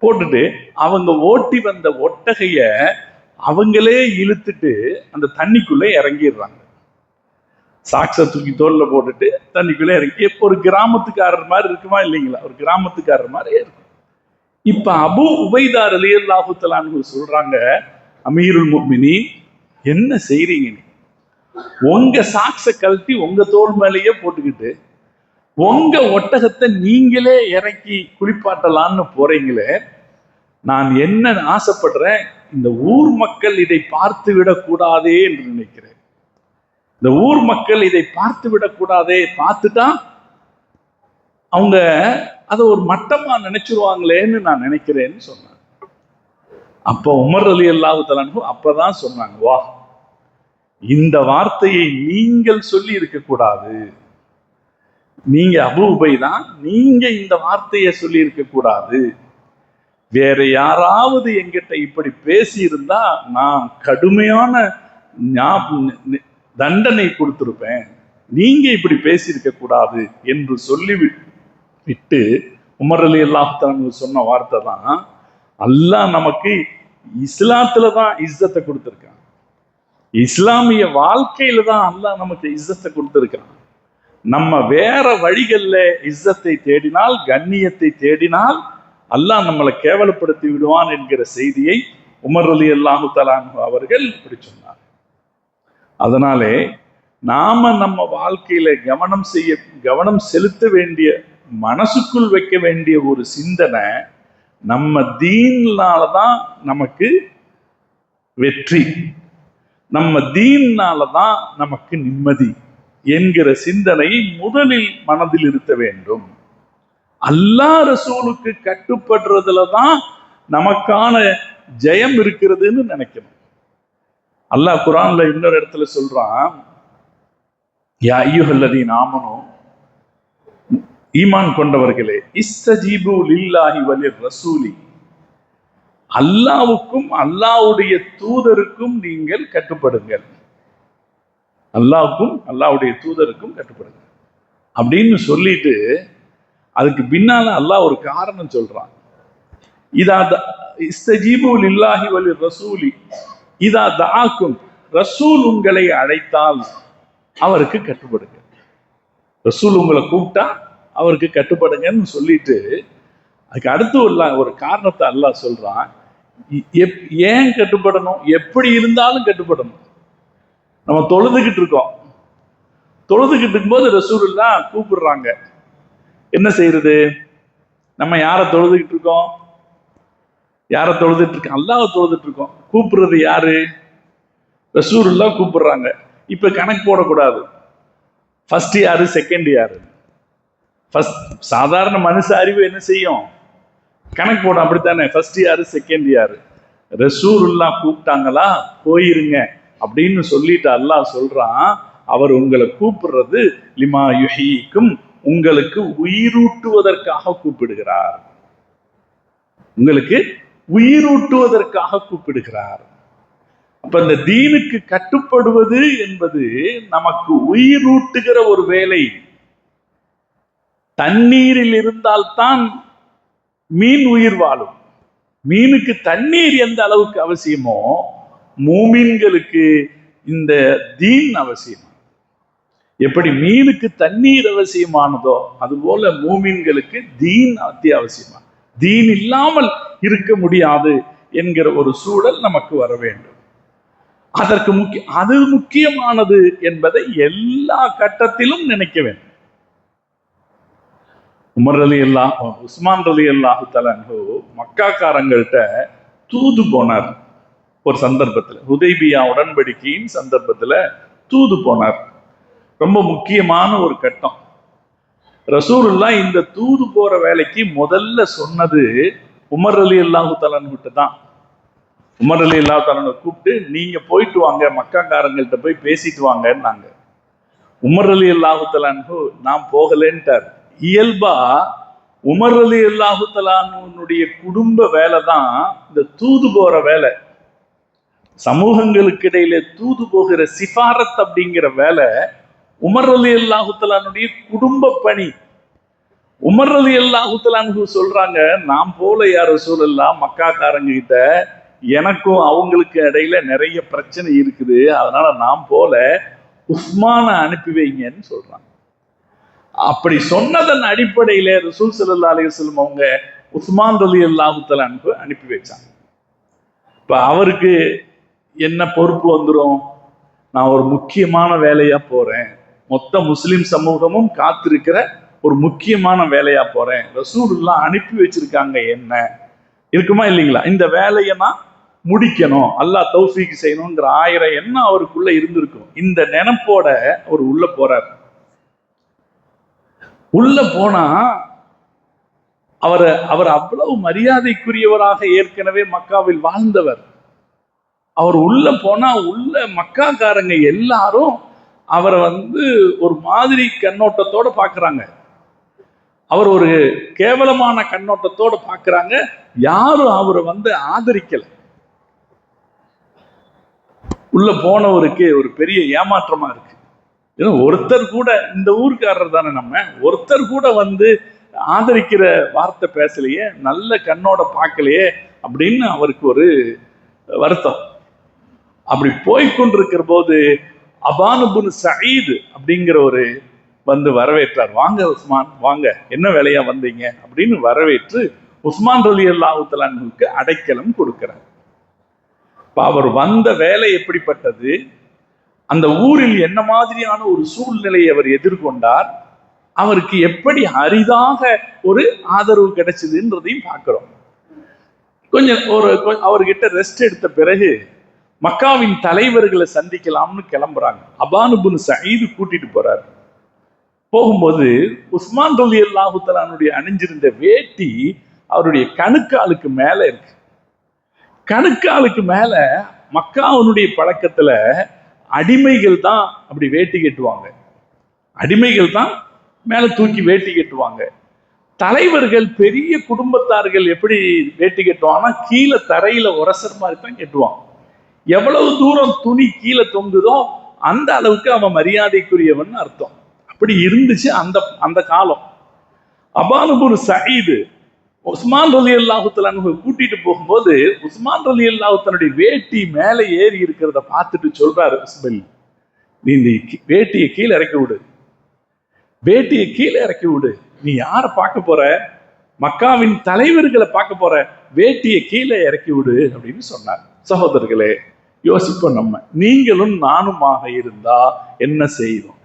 போட்டுட்டு அவங்க ஓட்டி வந்த ஒட்டகைய அவங்களே இழுத்துட்டு அந்த தண்ணிக்குள்ள இறங்கிடுறாங்க. சாக்ஸை தூக்கி தோல்ல போட்டுட்டு தண்ணிக்குள்ள இறங்கி, ஒரு கிராமத்துக்காரர் மாதிரி இருக்குமா இல்லைங்களா? ஒரு கிராமத்துக்காரர் மாதிரியே இருக்கும். இப்ப அபூ உபைதா ரலியல்லாஹு தஆலா அன்ஹு சொல்றாங்க, அமீருல் முஃமினீன், என்ன செய்றீங்க? உங்க சாக்ஸை கழட்டி உங்க தோல் மேலேயே போட்டுக்கிட்டு உங்க ஒட்டகத்தை நீங்களே இறக்கி குளிப்பாட்டலான்னு போறீங்களே, நான் என்ன ஆசைப்படுறேன், இந்த ஊர் மக்கள் இதை பார்த்து விடக்கூடாதே என்று நினைக்கிறேன். இந்த ஊர் மக்கள் இதை பார்த்து விடக்கூடாதே, பார்த்துட்டா அவங்க அதை ஒரு மட்டமா நினைச்சிருவாங்களேன்னு நான் நினைக்கிறேன்னு சொன்னாங்க. அப்போ உமர் ரலியல்லாஹு தஆலா அன்ஹு அப்பதான் சொன்னாங்க, வா, இந்த வார்த்தையை நீங்கள் சொல்லி இருக்கக்கூடாது. நீங்க அபூ உபைதா, நீங்க இந்த வார்த்தையை சொல்லி இருக்க கூடாது. வேற யாராவது என்கிட்ட இப்படி பேசி இருந்தா நான் கடுமையான தண்டனை கொடுத்திருப்பேன். நீங்க இப்படி பேசி இருக்க கூடாது என்று சொல்லி விட்டு உமர் ரலியல்லாஹு தஆலா சொன்ன வார்த்தை தான், அல்லாஹ் நமக்கு இஸ்லாத்துல தான் இஸ்ஸத்தை கொடுத்திருக்கான். இஸ்லாமிய வாழ்க்கையில தான் அல்லாஹ் நமக்கு இஸ்ஸத்தை கொடுத்திருக்கான். நம்ம வேற வழிகள்ல இஸ்ஸத்தை தேடினால், கண்ணியத்தை தேடினால் அல்லாஹ் நம்மளை கேவலப்படுத்தி விடுவான் என்கிற செய்தியை உமர் ரலியல்லாஹு தஆலா அன்ஹு அவர்கள் இப்படி சொன்னார். அதனாலே நாம நம்ம வாழ்க்கையில கவனம் செலுத்த வேண்டிய, மனசுக்குள் வைக்க வேண்டிய ஒரு சிந்தனை, நம்ம தீன்னாலதான் நமக்கு வெற்றி, நம்ம தீன்னாலதான் நமக்கு நிம்மதி என்கிற சிந்தனை முதலில் மனதில் இருக்க வேண்டும். அல்லாஹ் ரசூலுக்கு கட்டுப்படுறதுலதான் நமக்கான ஜெயம் இருக்கிறதுன்னு நினைக்கணும். அல்லாஹ் குர்ஆன்ல இன்னொரு இடத்துல சொல்றான், யா அய்யுஹல்லதீன ஆமனூ, ஈமான் கொண்டவர்களே, இஸ்தஜீபு லில்லாஹி வலிர் ரசூலி, அல்லாஹ்வுக்கும் அல்லாஹ்வுடைய தூதருக்கும் நீங்கள் கட்டுப்படுங்கள். அல்லாஹ்வுக்கும் அல்லாஹ்வுடைய தூதருக்கும் கட்டுப்படுங்க அப்படின்னு சொல்லிட்டு அதுக்கு பின்னால அல்லாஹ் ஒரு காரணம் சொல்றான். இதா இஸ்தஜீபு லில்லாஹி வலிர் ரசூலி இதா தஆக்கும், ரசூல் உங்களை அழைத்தால் அவருக்கு கட்டுப்படுங்க. ரசூல் உங்களை கூப்பிட்டா அவருக்கு கட்டுப்படுங்கன்னு சொல்லிட்டு அதுக்கு அடுத்து ஒரு காரணத்தை அல்லாஹ் சொல்றான். ஏன் கட்டுப்படணும்? எப்படி இருந்தாலும் கட்டுப்படணும். நம்ம தொழுதுகிட்டு இருக்கோம், தொழுதுகிட்டு இருக்கும்போது ரசூலுல்லாஹ் கூப்பிடுறாங்க, என்ன செய்யறது? நம்ம யாரை தொழுதுகிட்டு இருக்கோம்? யாரை தொழுதுட்டு இருக்கோம்? அல்லாஹ்வை தொழுதுட்டு இருக்கோம். கூப்பிடுறது யாரு? ரசூலுல்லாஹ் கூப்பிடுறாங்க. இப்ப கணக்கு போடக்கூடாது, ஃபர்ஸ்ட் யாரு செகண்ட் யாரு. ஃபர்ஸ்ட் சாதாரண மனுஷ அறிவு என்ன செய்யும்? கணக்கு போடும், அப்படித்தானே? ஃபர்ஸ்ட் யாரு செகண்ட் யாரு. ரசூலுல்லாஹ் கூப்பிட்டாங்களா, போயிருங்க அப்படின்னு சொல்லிட்டு அல்லாஹ் சொல்றான், அவர் உங்களை கூப்பிடுறது லிமா யுஹீக்கும், உங்களுக்கு உயிரூட்டுவதற்காக கூப்பிடுகிறார். உங்களுக்கு உயிரூட்டுவதற்காக கூப்பிடுகிறார். அப்ப இந்த தீனுக்கு கட்டுப்படுவது என்பது நமக்கு உயிரூட்டுகிற ஒரு வேலை. தண்ணீரில் இருந்தால்தான் மீன் உயிர் வாழும். மீனுக்கு தண்ணீர் எந்த அளவுக்கு அவசியமோ மூமின்களுக்கு இந்த தீன் அவசியம். எப்படி மீனுக்கு தண்ணீர் அவசியமானதோ அதுபோல மூமின்களுக்கு தீன் அத்தியாவசியமா. தீன் இல்லாமல் இருக்க முடியாது என்கிற ஒரு சூழல் நமக்கு வர வேண்டும். அதற்கு அது முக்கியமானது என்பதை எல்லா கட்டத்திலும் நினைக்க வேண்டும். உமர் ரலியல்லாஹு, உஸ்மான் ரலியல்லாஹு தஆலா அன்ஹு மக்காக்காரங்கள்ட்ட தூது போனார். ஒரு சந்தர்ப்பத்தில் ஹுதைபியா உடன்படிக்கையின் சந்தர்ப்பத்தில் தூது போனார். ரொம்ப முக்கியமான ஒரு கட்டம். ரசூலுல்லாஹ் இந்த தூது போற வேலைக்கு முதல்ல சொன்னது உமர் ரலியல்லாஹு தஆலா அன்ஹு தான். உமர் ரலியல்லாஹு தஆலா அன்ஹு கூப்பிட்டு, நீங்க போயிட்டு வாங்க, மக்காக்காரங்கள்ட்ட போய் பேசிட்டு வாங்கன்னாங்க. உமர் ரலியல்லாஹு தஆலா அன்ஹு நான் போகலன்ட்டார். இயல்பா உமர் ரலியல்லாஹு தஆலா அன்ஹுடைய குடும்ப வேலை தான் இந்த தூது போற வேலை. சமூகங்களுக்கு இடையில தூது போகிற சிஃபாரத் அப்படிங்கிற வேலை உமர் ரலியல்லாஹு தஆலா அன்ஹுடைய குடும்ப பணி. உமர் ரலியல்லாஹு தஆலா அன்ஹு சொல்றாங்க, நாம் போல யா ரசூலல்லாஹ் மக்காக்காரங்க கிட்ட எனக்கும் அவங்களுக்கு இடையில நிறைய பிரச்சனை இருக்குது, அதனால நாம் போல உஸ்மான அனுப்பி வைங்கன்னு சொல்றாங்க. அப்படி சொன்னதன் அடிப்படையில ரசூல் ஸல்லல்லாஹு அலைஹி வஸல்லம் அவங்க உஸ்மான் ரலியல்லாஹு தஆலா அன்ஹு அனுப்பி வச்சாங்க. இப்ப அவருக்கு என்ன பொறுப்பு வந்துடும்? நான் ஒரு முக்கியமான வேலையா போறேன், மொத்த முஸ்லிம் சமூகமும் காத்திருக்கிற ஒரு முக்கியமான வேலையா போறேன், ரசூலுல்லாஹ் அனுப்பி வச்சிருக்காங்க, என்ன இருக்குமா இல்லைங்களா? இந்த வேலையை நான் முடிக்கணும், அல்லாஹ் தௌஃபீக் செய்யணுங்கிற 1000 எண்ணம் அவருக்குள்ள இருந்திருக்கும். இந்த நினைப்போட அவர் உள்ள போறார். உள்ள போனா அவர் அவ்வளவு மரியாதைக்குரியவராக ஏற்கனவே மக்காவில் வாழ்ந்தவர். அவர் உள்ள போனா உள்ள மக்காக்காரங்க எல்லாரும் அவரை ஒரு மாதிரி கண்ணோட்டத்தோட பாக்குறாங்க. அவர் ஒரு கேவலமான கண்ணோட்டத்தோட பாக்குறாங்க. யாரும் அவரை ஆதரிக்கல. உள்ள போனவருக்கு ஒரு பெரிய ஏமாற்றமா இருக்கு. ஒருத்தர் கூட, இந்த ஊருக்காரர் தானே நம்ம, ஒருத்தர் கூட ஆதரிக்கிற வார்த்தை பேசலையே, நல்ல கண்ணோட பார்க்கலையே அப்படின்னு அவருக்கு ஒரு வருத்தம். அப்படி போய்கொண்டிருக்கிற போது அபான் இப்னு சயீத் அப்படிங்கிற ஒரு வரவேற்றார். வாங்க உஸ்மான், வாங்க, என்ன வேலையா வந்தீங்க அப்படின்னு வரவேற்று உஸ்மான் ரலியல்லாஹு தஆலா அன்ஹுக்கு அடைக்கலம் கொடுக்கிறார். அவர் வந்த வேலை எப்படிப்பட்டது, அந்த ஊரில் என்ன மாதிரியான ஒரு சூழ்நிலையை அவர் எதிர்கொண்டார், அவருக்கு எப்படி அரிதாக ஒரு ஆதரவு கிடைச்சதுன்றதையும் பார்க்கிறோம். கொஞ்சம் அவர்கிட்ட ரெஸ்ட் எடுத்த பிறகு மக்காவின் தலைவர்களை சந்திக்கலாம்னு கிளம்புறாங்க. அபான் இப்னு சயீத் கூட்டிட்டு போறாரு. போகும்போது உஸ்மான் ரலியல்லாஹு தஆலாவுடைய அணிஞ்சிருந்த வேட்டி அவருடைய கணுக்காலுக்கு மேல இருக்கு. கணுக்காலுக்கு மேல மக்காவினுடைய பழக்கத்துல அடிமைகள் தான் அப்படி வேட்டி கட்டுவாங்க. அடிமைகள் தான் மேல தூக்கி வேட்டி கட்டுவாங்க. தலைவர்கள், பெரிய குடும்பத்தார்கள் எப்படி வேட்டி கட்டுவாங்கன்னா கீழே தரையில உரசற மாதிரி தான் கட்டுவான். எவ்வளவு தூரம் துணி கீழே தொங்குதோ அந்த அளவுக்கு அவன் மரியாதைக்குரியவன் அர்த்தம். அப்படி இருந்துச்சு அந்த காலம். அபான் இப்னு சயீத் உஸ்மான் ரலியல்லாஹு தஆலா அன்ஹு கூட்டிட்டு போகும்போது உஸ்மான் ரலியல்லாஹு தன்னுடைய வேட்டி மேலே ஏறி இருக்கிறத பார்த்துட்டு சொல்றாரு, உஸ்மான், நீ இந்த வேட்டியை கீழே இறக்கி விடு, வேட்டியை கீழே இறக்கி விடு. நீ யாரை பார்க்க போற? மக்காவின் தலைவர்களை பார்க்க போற, வேட்டியை கீழே இறக்கி விடு அப்படின்னு சொன்னார். சகோதரர்களே, யோசிப்போம், நம்ம நீங்களும் நானுமாக இருந்தா என்ன செய்வோம்?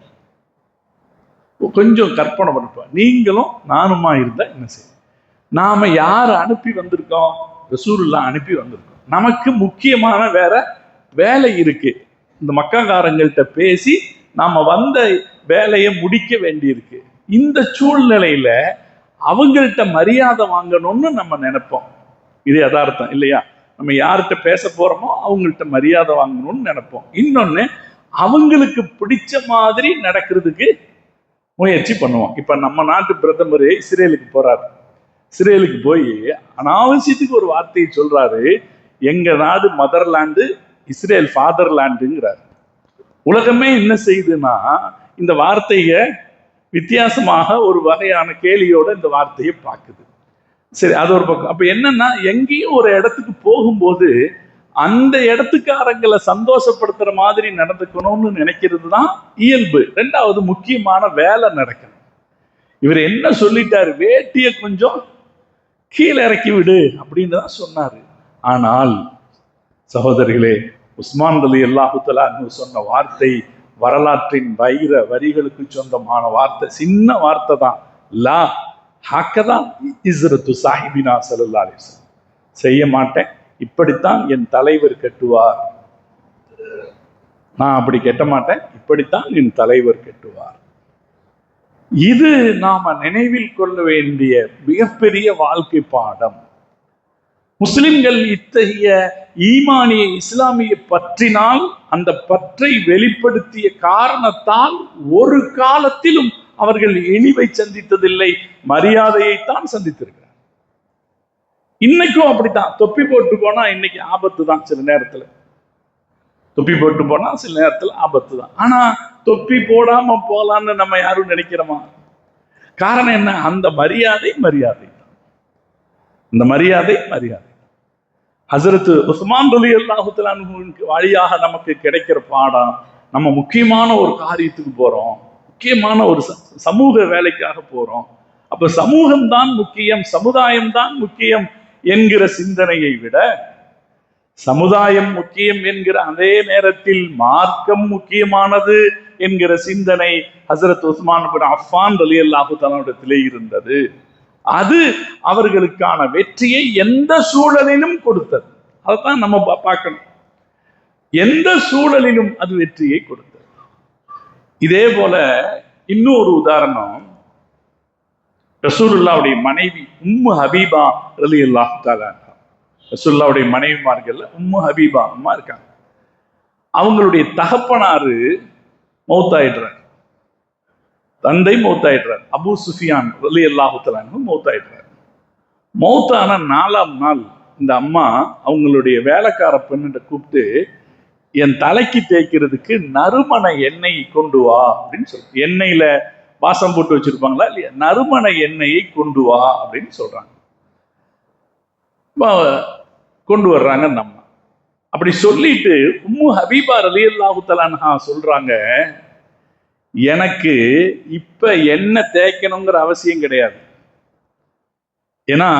கொஞ்சம் கற்பனை பண்ணிப்போம். நீங்களும் நானுமா இருந்தா என்ன செய்வோம்? நாம யாரை அனுப்பி வந்திருக்கோம்? ரசூலுல்லாஹ் அனுப்பி வந்திருக்கோம். நமக்கு முக்கியமான வேற வேலை இருக்கு. இந்த மக்காக்காரங்கள்ட்ட பேசி நாம வந்த வேலையை முடிக்க வேண்டியிருக்கு. இந்த சூழ்நிலையில அவங்கள்ட்ட மரியாதை வாங்கணும்னு நம்ம நினைப்போம். இது யதார்த்தம் இல்லையா? நம்ம யார்கிட்ட பேச போறோமோ அவங்கள்ட்ட மரியாதை வாங்கணும்னு நினைப்போம். இன்னொன்னு, அவங்களுக்கு பிடிச்ச மாதிரி நடக்கிறதுக்கு முயற்சி பண்ணுவோம். இப்ப நம்ம நாட்டு பிரதமர் இஸ்ரேலுக்கு போறாரு. இஸ்ரேலுக்கு போய் அனாவசியத்துக்கு ஒரு வார்த்தையை சொல்றாரு, எங்க நாடு மதர்லாண்டு, இஸ்ரேல் ஃபாதர்லாண்டுங்கிறார். உலகமே என்ன செய்யுதுன்னா இந்த வார்த்தையை வித்தியாசமாக ஒரு வகையான கேலியோட இந்த வார்த்தையை பார்க்குது. சரி, அது ஒரு பக்கம். அப்ப என்னன்னா, எங்கேயும் ஒரு இடத்துக்கு போகும்போது அந்த இடத்துக்காரங்களை சந்தோஷப்படுத்துற மாதிரி நடந்துக்கணும்னு நினைக்கிறது தான் இயல்பு. ரெண்டாவது, முக்கியமான வேலை நடக்கணும். இவர் என்ன சொல்லிட்டாரு, வேட்டியை கொஞ்சம் கீழே இறக்கி விடு அப்படின்னு தான் சொன்னாரு. ஆனால் சகோதரிகளே, உஸ்மான் ரலியல்லாஹு தஆலா அன்ஹு சொன்ன வார்த்தை வரலாற்றின் வைர வரிகளுக்கு சொந்தமான வார்த்தை. சின்ன வார்த்தை தான். லா ஹக்கதா இஸ்ரத்து சாஹிபினா ஸல்லல்லாஹு அலைஹி வஸல்லம், செய்ய மாட்டேன், இப்படித்தான் என் தலைவர் கட்டுவார், நான் அப்படி கட்ட மாட்டேன், இப்படித்தான் என் தலைவர் கட்டுவார். இது நாம நினைவில் கொள்ள வேண்டிய மிகப்பெரிய வாழ்க்கை பாடம். முஸ்லிம்கள் இத்தகைய ஈமானிய இஸ்லாமிய பற்றினால், அந்த பற்றை வெளிப்படுத்திய காரணத்தால் ஒரு காலத்திலும் அவர்கள் இழிவை சந்தித்ததில்லை, மரியாதையைத்தான் சந்தித்திருக்கிறார். இன்னைக்கும் அப்படித்தான். தொப்பி போட்டு போனா இன்னைக்கு ஆபத்து தான். சில நேரத்துல தொப்பி போட்டு போனா சில நேரத்துல ஆபத்து தான். ஆனா தொப்பி போடாம போலான்னு நம்ம யாரும் நினைக்கிறோமா? காரணம் என்ன? அந்த மரியாதை இந்த மரியாதை. ஹசரத் உஸ்மான் ரலியல்லாஹு தஆலா அன்ஹு வழியாக நமக்கு கிடைக்கிற பாடம், நம்ம முக்கியமான ஒரு காரியத்துக்கு போறோம், முக்கியமான ஒரு சமூக வேலைக்காக போறோம். அப்ப சமூகம் தான் முக்கியம், சமுதாயம் தான் முக்கியம் என்கிற சிந்தனையை விட, சமுதாயம் முக்கியம் என்கிற அதே நேரத்தில் மார்க்கம் முக்கியமானது என்கிற சிந்தனை ஹசரத் உஸ்மான் பின் அஃபான் ரலியல்லாஹு தஆலாவிடத்திலே இருந்தது. அது அவர்களுக்கான வெற்றியை எந்த சூழலிலும் கொடுத்தது. அதைத்தான் நம்ம பார்க்கணும். எந்த சூழலிலும் அது வெற்றியை கொடுத்தது. இதே போல இன்னொரு உதாரணம், ரசூலுல்லாஹ்வுடைய மனைவி உம்மு ஹபீபா ரலியல்லாஹு தஆலா, ரசூலுல்லாஹ்வுடைய மனைவிமார்கள் உம்மு ஹபீபா அம்மா இருக்காங்க. அவங்களுடைய தகப்பனாரு மௌத்தாயிடுறார், தந்தை மௌத்தாயிடுறார், அபூ சுஃபியான் ரலியல்லாஹு தஆலா மௌத்தாயிடுறார். மௌத்தான 4ஆம் நாள் இந்த அம்மா அவங்களுடைய வேலைக்கார பெண்ணிட்ட கூப்பிட்டு, என் தலைக்கு தேய்க்கிறதுக்கு நறுமண எண்ணெய் கொண்டு வா அப்படின்னு சொல்லு. எண்ணெயில வாசம் போட்டு வச்சிருப்பாங்களா இல்லையா, நறுமண எண்ணெயை கொண்டு வா அப்படின்னு சொல்றாங்க. கொண்டு வர்றாங்க அந்த அம்மா. அப்படி சொல்லிட்டு உம்மு ஹபீபா ரலியல்லாஹு தஆலா அன்ஹா சொல்றாங்க, எனக்கு இப்ப எண்ணெய் தேய்க்கணுங்கிற அவசியம் கிடையாது. ஏன்னா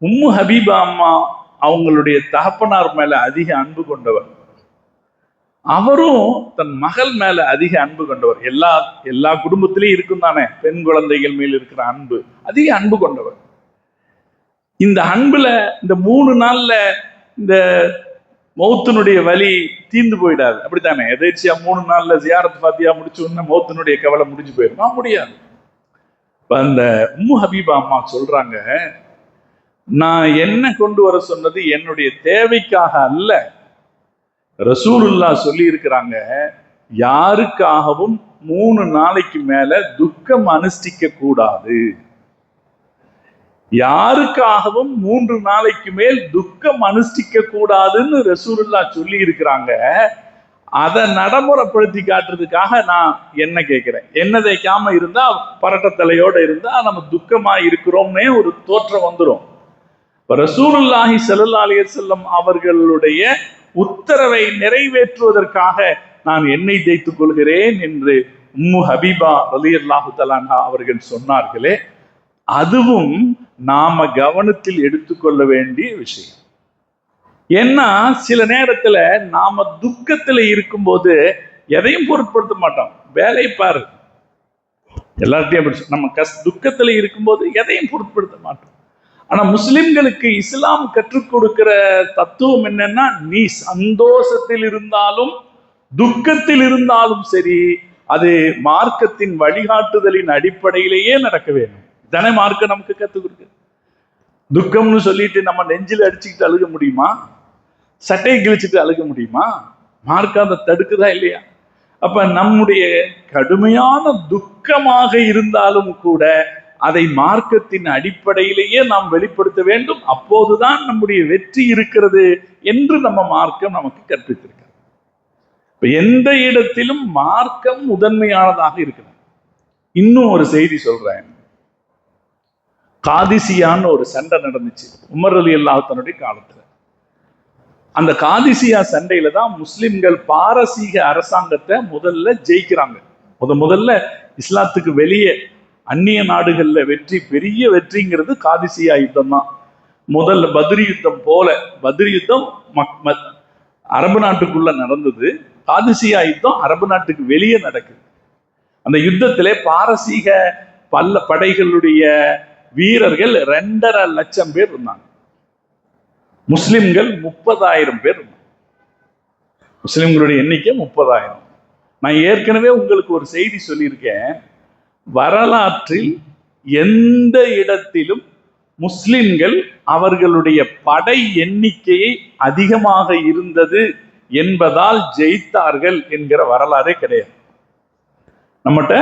உம்மு ஹபீபா அம்மா அவங்களுடைய தகப்பனார் மேல அதிக அன்பு கொண்டவர், அவரும் தன் மகள் மேல அதிக அன்பு கொண்டவர். எல்லா குடும்பத்திலையும் இருக்கும் தானே, பெண் குழந்தைகள் மேல் இருக்கிற அன்பு, அதிக அன்பு கொண்டவர். இந்த அன்புல இந்த 3 நாள்ல இந்த மௌத்தினுடைய வலி தீர்ந்து போயிடாது, அப்படித்தானே? எதேச்சியா 3 நாள்ல ஜியாரத் ஃபாத்தியா முடிச்சு உடனே மௌத்தினுடைய கவலை முடிஞ்சு போயிருமா? முடியாது. அந்த உம்மு ஹபீபா அம்மா சொல்றாங்க, நான் என்ன கொண்டு வர சொன்னது என்னுடைய தேவைக்காக அல்ல. ரசூலுல்லாஹ் சொல்லி இருக்கிறாங்க, யாருக்காகவும் 3 நாளைக்கு மேல துக்கம் அனுஷ்டிக்க கூடாது. யாருக்காகவும் 3 நாளைக்கு மேல் துக்கம் அனுஷ்டிக்க கூடாதுன்னு ரசூலுல்லாஹ் சொல்லி இருக்கிறாங்க. அதை நடைமுறைப்படுத்தி காட்டுறதுக்காக நான் என்ன கேட்கிறேன். என்ன தேய்க்காம இருந்தா, பரட்டத்தலையோட இருந்தா நம்ம துக்கமா இருக்கிறோம்னே ஒரு தோற்றம் வந்துடும். ரசூலுல்லாஹி ஸல்லல்லாஹு அலைஹி வஸல்லம் அவர்களுடைய உத்தரவை நிறைவேற்றுவதற்காக நான் எண்ணெய் தேய்த்துக் கொள்கிறேன் என்று உம்மு ஹபீபா ரலியல்லாஹு தஆலா அன்ஹா அவர்கள் சொன்னார்களே, அதுவும் நாம கவனத்தில் எடுத்துக்கொள்ள வேண்டிய விஷயம். ஏன்னா சில நேரத்துல நாம துக்கத்துல இருக்கும்போது எதையும் பொருட்படுத்த மாட்டோம், வேலை பாரு எல்லார்ட்டையும். நம்ம துக்கத்துல இருக்கும்போது எதையும் பொருட்படுத்த மாட்டோம். ஆனா முஸ்லிம்களுக்கு இஸ்லாம் கற்றுக் கொடுக்கிற தத்துவம் என்னன்னா, நீ சந்தோஷத்தில் இருந்தாலும் துக்கத்தில் இருந்தாலும் சரி, அது மார்க்கத்தின் வழிகாட்டுதலின் அடிப்படையிலேயே நடக்க வேண்டும். தானே மார்க்கம் நமக்கு கற்றுக் கொடுக்கு. துக்கம்னு சொல்லிட்டு நம்ம நெஞ்சில் அடிச்சுக்கிட்டு அழுக முடியுமா? சட்டையை கிழிச்சிட்டு அழுக முடியுமா? மார்க்கம் அதை தடுக்குதா இல்லையா? அப்ப நம்முடைய கடுமையான துக்கமாக இருந்தாலும் கூட அதை மார்க்கத்தின் அடிப்படையிலேயே நாம் வெளிப்படுத்த வேண்டும். அப்போதுதான் நம்முடைய வெற்றி இருக்கிறது என்று நம்ம மார்க்கம் நமக்கு கற்பித்திருக்கிறது. எந்த இடத்திலும் மார்க்கம் முதன்மையானதாக இருக்கிறது. இன்னும் ஒரு செய்தி சொல்றேன். காதிசியான்னு ஒரு சண்டை நடந்துச்சு உமர் ரலியல்லாஹு தஆலாவுடைய காலத்துல. அந்த காதிசியா சண்டையில தான் முஸ்லிம்கள் பாரசீக அரசாங்கத்தை முதல்ல ஜெயிக்கிறாங்க. முதல்ல இஸ்லாத்துக்கு வெளியே அந்நிய நாடுகள்ல வெற்றி, பெரிய வெற்றிங்கிறது காதிசியா யுத்தம் தான். முதல்ல பத்ர் யுத்தம் போல, பத்ர் யுத்தம் அரபு நாட்டுக்குள்ள நடந்தது, காதிசியா யுத்தம் அரபு நாட்டுக்கு வெளியே நடக்குது. அந்த யுத்தத்திலே பாரசீக படைகளுடைய வீரர்கள் 2.5 லட்சம் பேர் இருந்தாங்க. முஸ்லிம்கள் 30,000 பேர் இருந்தாங்க. முஸ்லிம்களுடைய எண்ணிக்கை 30,000. நான் ஏற்கனவே உங்களுக்கு ஒரு செய்தி சொல்லியிருக்கேன். வரலாற்றில் எந்த இடத்திலும் முஸ்லிம்கள் அவர்களுடைய படை எண்ணிக்கையை அதிகமாக இருந்தது என்பதால் ஜெயித்தார்கள் என்கிற வரலாறே கிடையாது. நம்மகிட்ட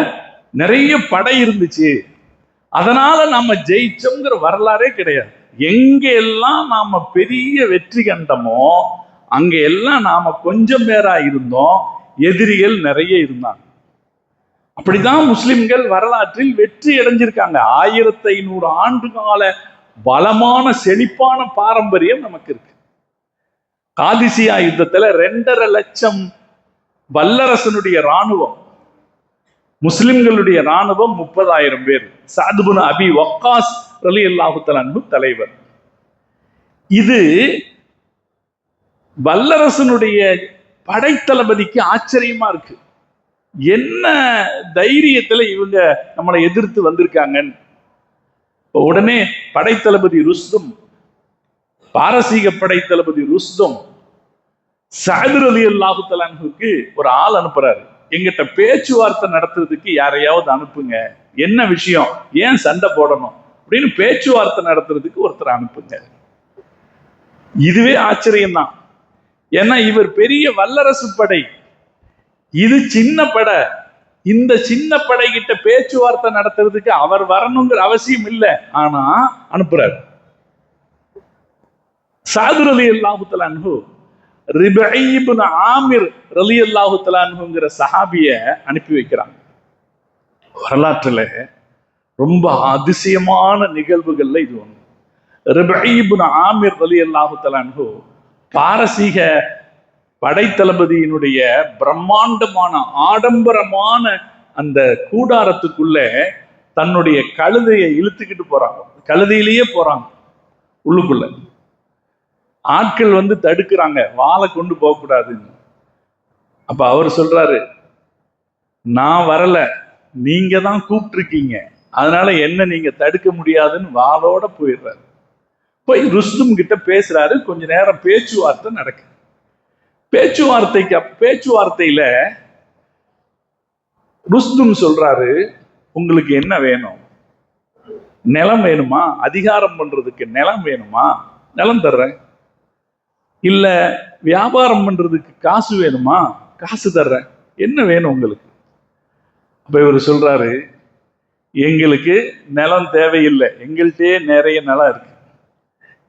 நிறைய படை இருந்துச்சு அதனால நாம ஜெயிச்சோங்கிற வரலாறே கிடையாது. எங்க எல்லாம் நாம பெரிய வெற்றி கண்டமோ அங்க எல்லாம் நாம கொஞ்சம் பேரா இருந்தோம், எதிரிகள் நிறைய இருந்தாங்க. அப்படிதான் முஸ்லிம்கள் வரலாற்றில் வெற்றி அடைஞ்சிருக்காங்க. 1500 ஆண்டு கால பலமான செழிப்பான பாரம்பரியம் நமக்கு இருக்கு. காதிசியா யுத்தத்துல 2.5 லட்சம் வல்லரசனுடைய ராணுவம், முஸ்லிம்களுடைய ராணுவம் 30,000 பேர். சஅத் இப்னு அபி வக்காஸ் ரலியல்லாஹு தஆலா அன்ஹு தலைவர். இது வல்லரசனுடைய படைத்தளபதிக்கு ஆச்சரியமா இருக்கு. என்ன தைரியத்துல இவங்க நம்மளை எதிர்த்து வந்திருக்காங்கன்னு. உடனே படைத்தளபதி ருஸ்தும், பாரசீக படைத்தளபதி ருஸ்தும் சஅத் ரலியல்லாஹு தஆலா அன்ஹுக்கு ஒரு ஆள் அனுப்புறாரு. எங்கிட்ட பேச்சுவார்த்தை நடத்துறதுக்கு யாரையாவது அனுப்புங்க, என்ன விஷயம், ஏன் சண்டை போடணும் அப்படின்னு பேச்சுவார்த்தை நடத்துறதுக்கு ஒருத்தர் அனுப்புங்க. இதுவே ஆச்சரியம் தான். ஏன்னா இவர் பெரிய வல்லரசு படை, இது சின்ன படை. இந்த சின்ன படை கிட்ட பேச்சுவார்த்தை நடத்துறதுக்கு அவர் வரணுங்கிற அவசியம் இல்லை, ஆனா அனுப்புறாரு. சஅத் ரலியல்லாஹு தஆலா அன்ஹு ரிபஈ இப்னு ஆமிர் ரலியல்லாஹு தஆலா அன்ஹுங்கிற சஹாபிய அனுப்பி வைக்கிறாங்க. வரலாற்றுல ரொம்ப அதிசயமான நிகழ்வுகள்ல இது ஒண்ணு. ரிபஈ இப்னு ஆமிர் ரலியல்லாஹு தஆலா அன்ஹு பாரசீக படைத்தளபதியினுடைய பிரம்மாண்டமான ஆடம்பரமான அந்த கூடாரத்துக்குள்ள தன்னுடைய கழுதையை இழுத்துக்கிட்டு போறாங்க. கழுதையிலேயே போறாங்க உள்ளுக்குள்ள. ஆட்கள் வந்து தடுக்கிறாங்க, வாளை கொண்டு போக கூடாதுன்னு. அப்ப அவர் சொல்றாரு, நான் வரல, நீங்க தான் கூப்பிட்டுருக்கீங்க, அதனால என்ன நீங்க தடுக்க முடியாதுன்னு வாளோட போயிடுறாரு. போய் ருஸ்தும் கிட்ட பேசுறாரு. கொஞ்ச நேரம் பேச்சுவார்த்தை நடக்குது. பேச்சுவார்த்தையில ருஸ்தும் சொல்றாரு, உங்களுக்கு என்ன வேணும்? நிலம் வேணுமா? அதிகாரம் பண்றதுக்கு நிலம் வேணுமா? நிலம் தர்றேன். இல்ல வியாபாரம் பண்றதுக்கு காசு வேணுமா? காசு தர்றேன். என்ன வேணும் உங்களுக்கு? அப்ப இவர் சொல்றாரு, எங்களுக்கு நிலம் தேவையில்லை, எங்கள்கிட்டயே நிறைய நிலம் இருக்கு,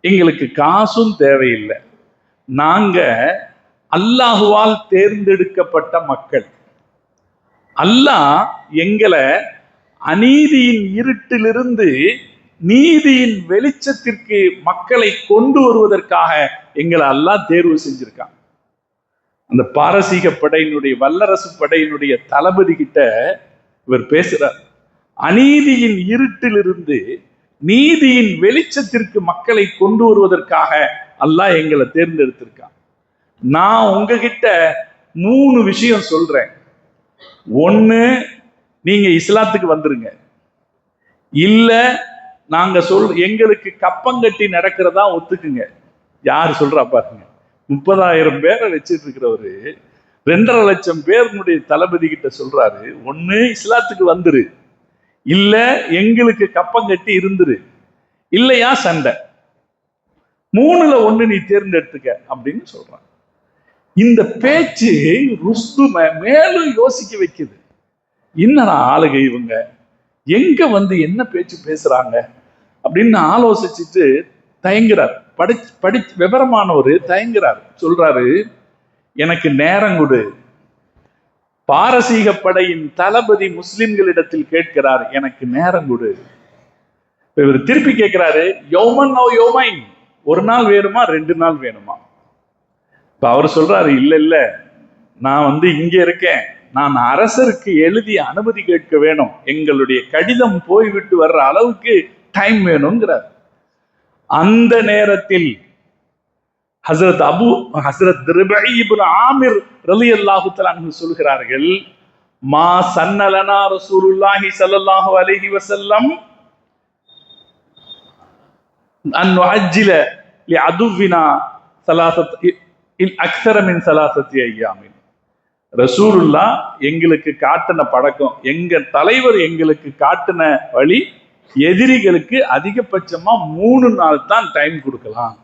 எங்களுக்கு காசும் தேவையில்லை, நாங்க அல்லாஹுவால் தேர்ந்தெடுக்கப்பட்ட மக்கள், அல்லாஹ் எங்களை அநீதியின் இருட்டிலிருந்து நீதியின் வெளிச்சத்திற்கு மக்களை கொண்டு வருவதற்காக எங்களை அல்லாஹ் தேர்வு செஞ்சிருக்கான். அந்த பாரசீக படையினுடைய வல்லரசு படையினுடைய தளபதி கிட்ட இவர் பேசுறார். அநீதியின் இருட்டிலிருந்து நீதியின் வெளிச்சத்திற்கு மக்களை கொண்டு வருவதற்காக அல்லாஹ் எங்களை தேர்ந்தெடுத்திருக்கான். நான் உங்ககிட்ட 3 விஷயம் சொல்றேன். ஒண்ணு, நீங்க இஸ்லாத்துக்கு வந்துருங்க. இல்ல நாங்க எங்களுக்கு கப்பங்கட்டி நடக்கிறதா ஒத்துக்குங்க. யாரு சொல்றா பாருங்க. 30,000 பேரை வச்சிட்டு இருக்கிறவரு 2.5 லட்சம் பேருடைய தளபதி கிட்ட சொல்றாரு, ஒண்ணு இஸ்லாத்துக்கு வந்துரு, இல்ல எங்களுக்கு கப்பங்கட்டி இருந்துரு, இல்லையா சண்டை. 3ல 1 நீ தேர்ந்தெடுத்துக்க அப்படின்னு சொல்றான். இந்த பேச்சு ருஸ்தும மேலும் யோசிக்க வைக்குது. என்னடா ஆளுக இவங்க, எங்க வந்து என்ன பேச்சு பேசுறாங்க அப்படின்னு ஆலோசிச்சுட்டு தயங்குறார். விவரமானவர் தயங்குறார். சொல்றாரு, எனக்கு நேரம் கொடு. பாரசீக படையின் தளபதி முஸ்லிம்களிடத்தில் கேட்கிறார், எனக்கு நேரம் கொடு. இவர் திருப்பி கேட்கிறாரு, யௌமன் நோ யௌமைன், 1 நாள் வேணுமா 2 நாள் வேணுமா? இப்ப அவர் சொல்றாரு, இல்ல இல்ல, நான் வந்து இங்க இருக்கேன், நான் அரசருக்கு எழுதி அனுமதி கேட்க வேணும், எங்களுடைய கடிதம் போய்விட்டு வர்ற அளவுக்கு டைம் வேணுங்கிறார். அந்த நேரத்தில் ஹஸ்ரத் ரிபஈ இப்னு ஆமிர் ரலியல்லாஹு தஆலா அன்ஹு சொல்கிறார்கள், மா சன்னலனா ரசூலுல்லாஹி ஸல்லல்லாஹு அலைஹி வஸல்லம் அன் நுஅஜ்ஜில லிஅதுவினா அக்ஸர மின் 3 ஐயாமின். ரசூலுல்லாஹ் எங்களுக்கு காட்டின பழக்கம், எங்க தலைவர் எங்களுக்கு காட்டின வழி, எதிரிகளுக்கு அதிகபட்சமா 3 நாள் தான் டைம் கொடுக்கலாம்.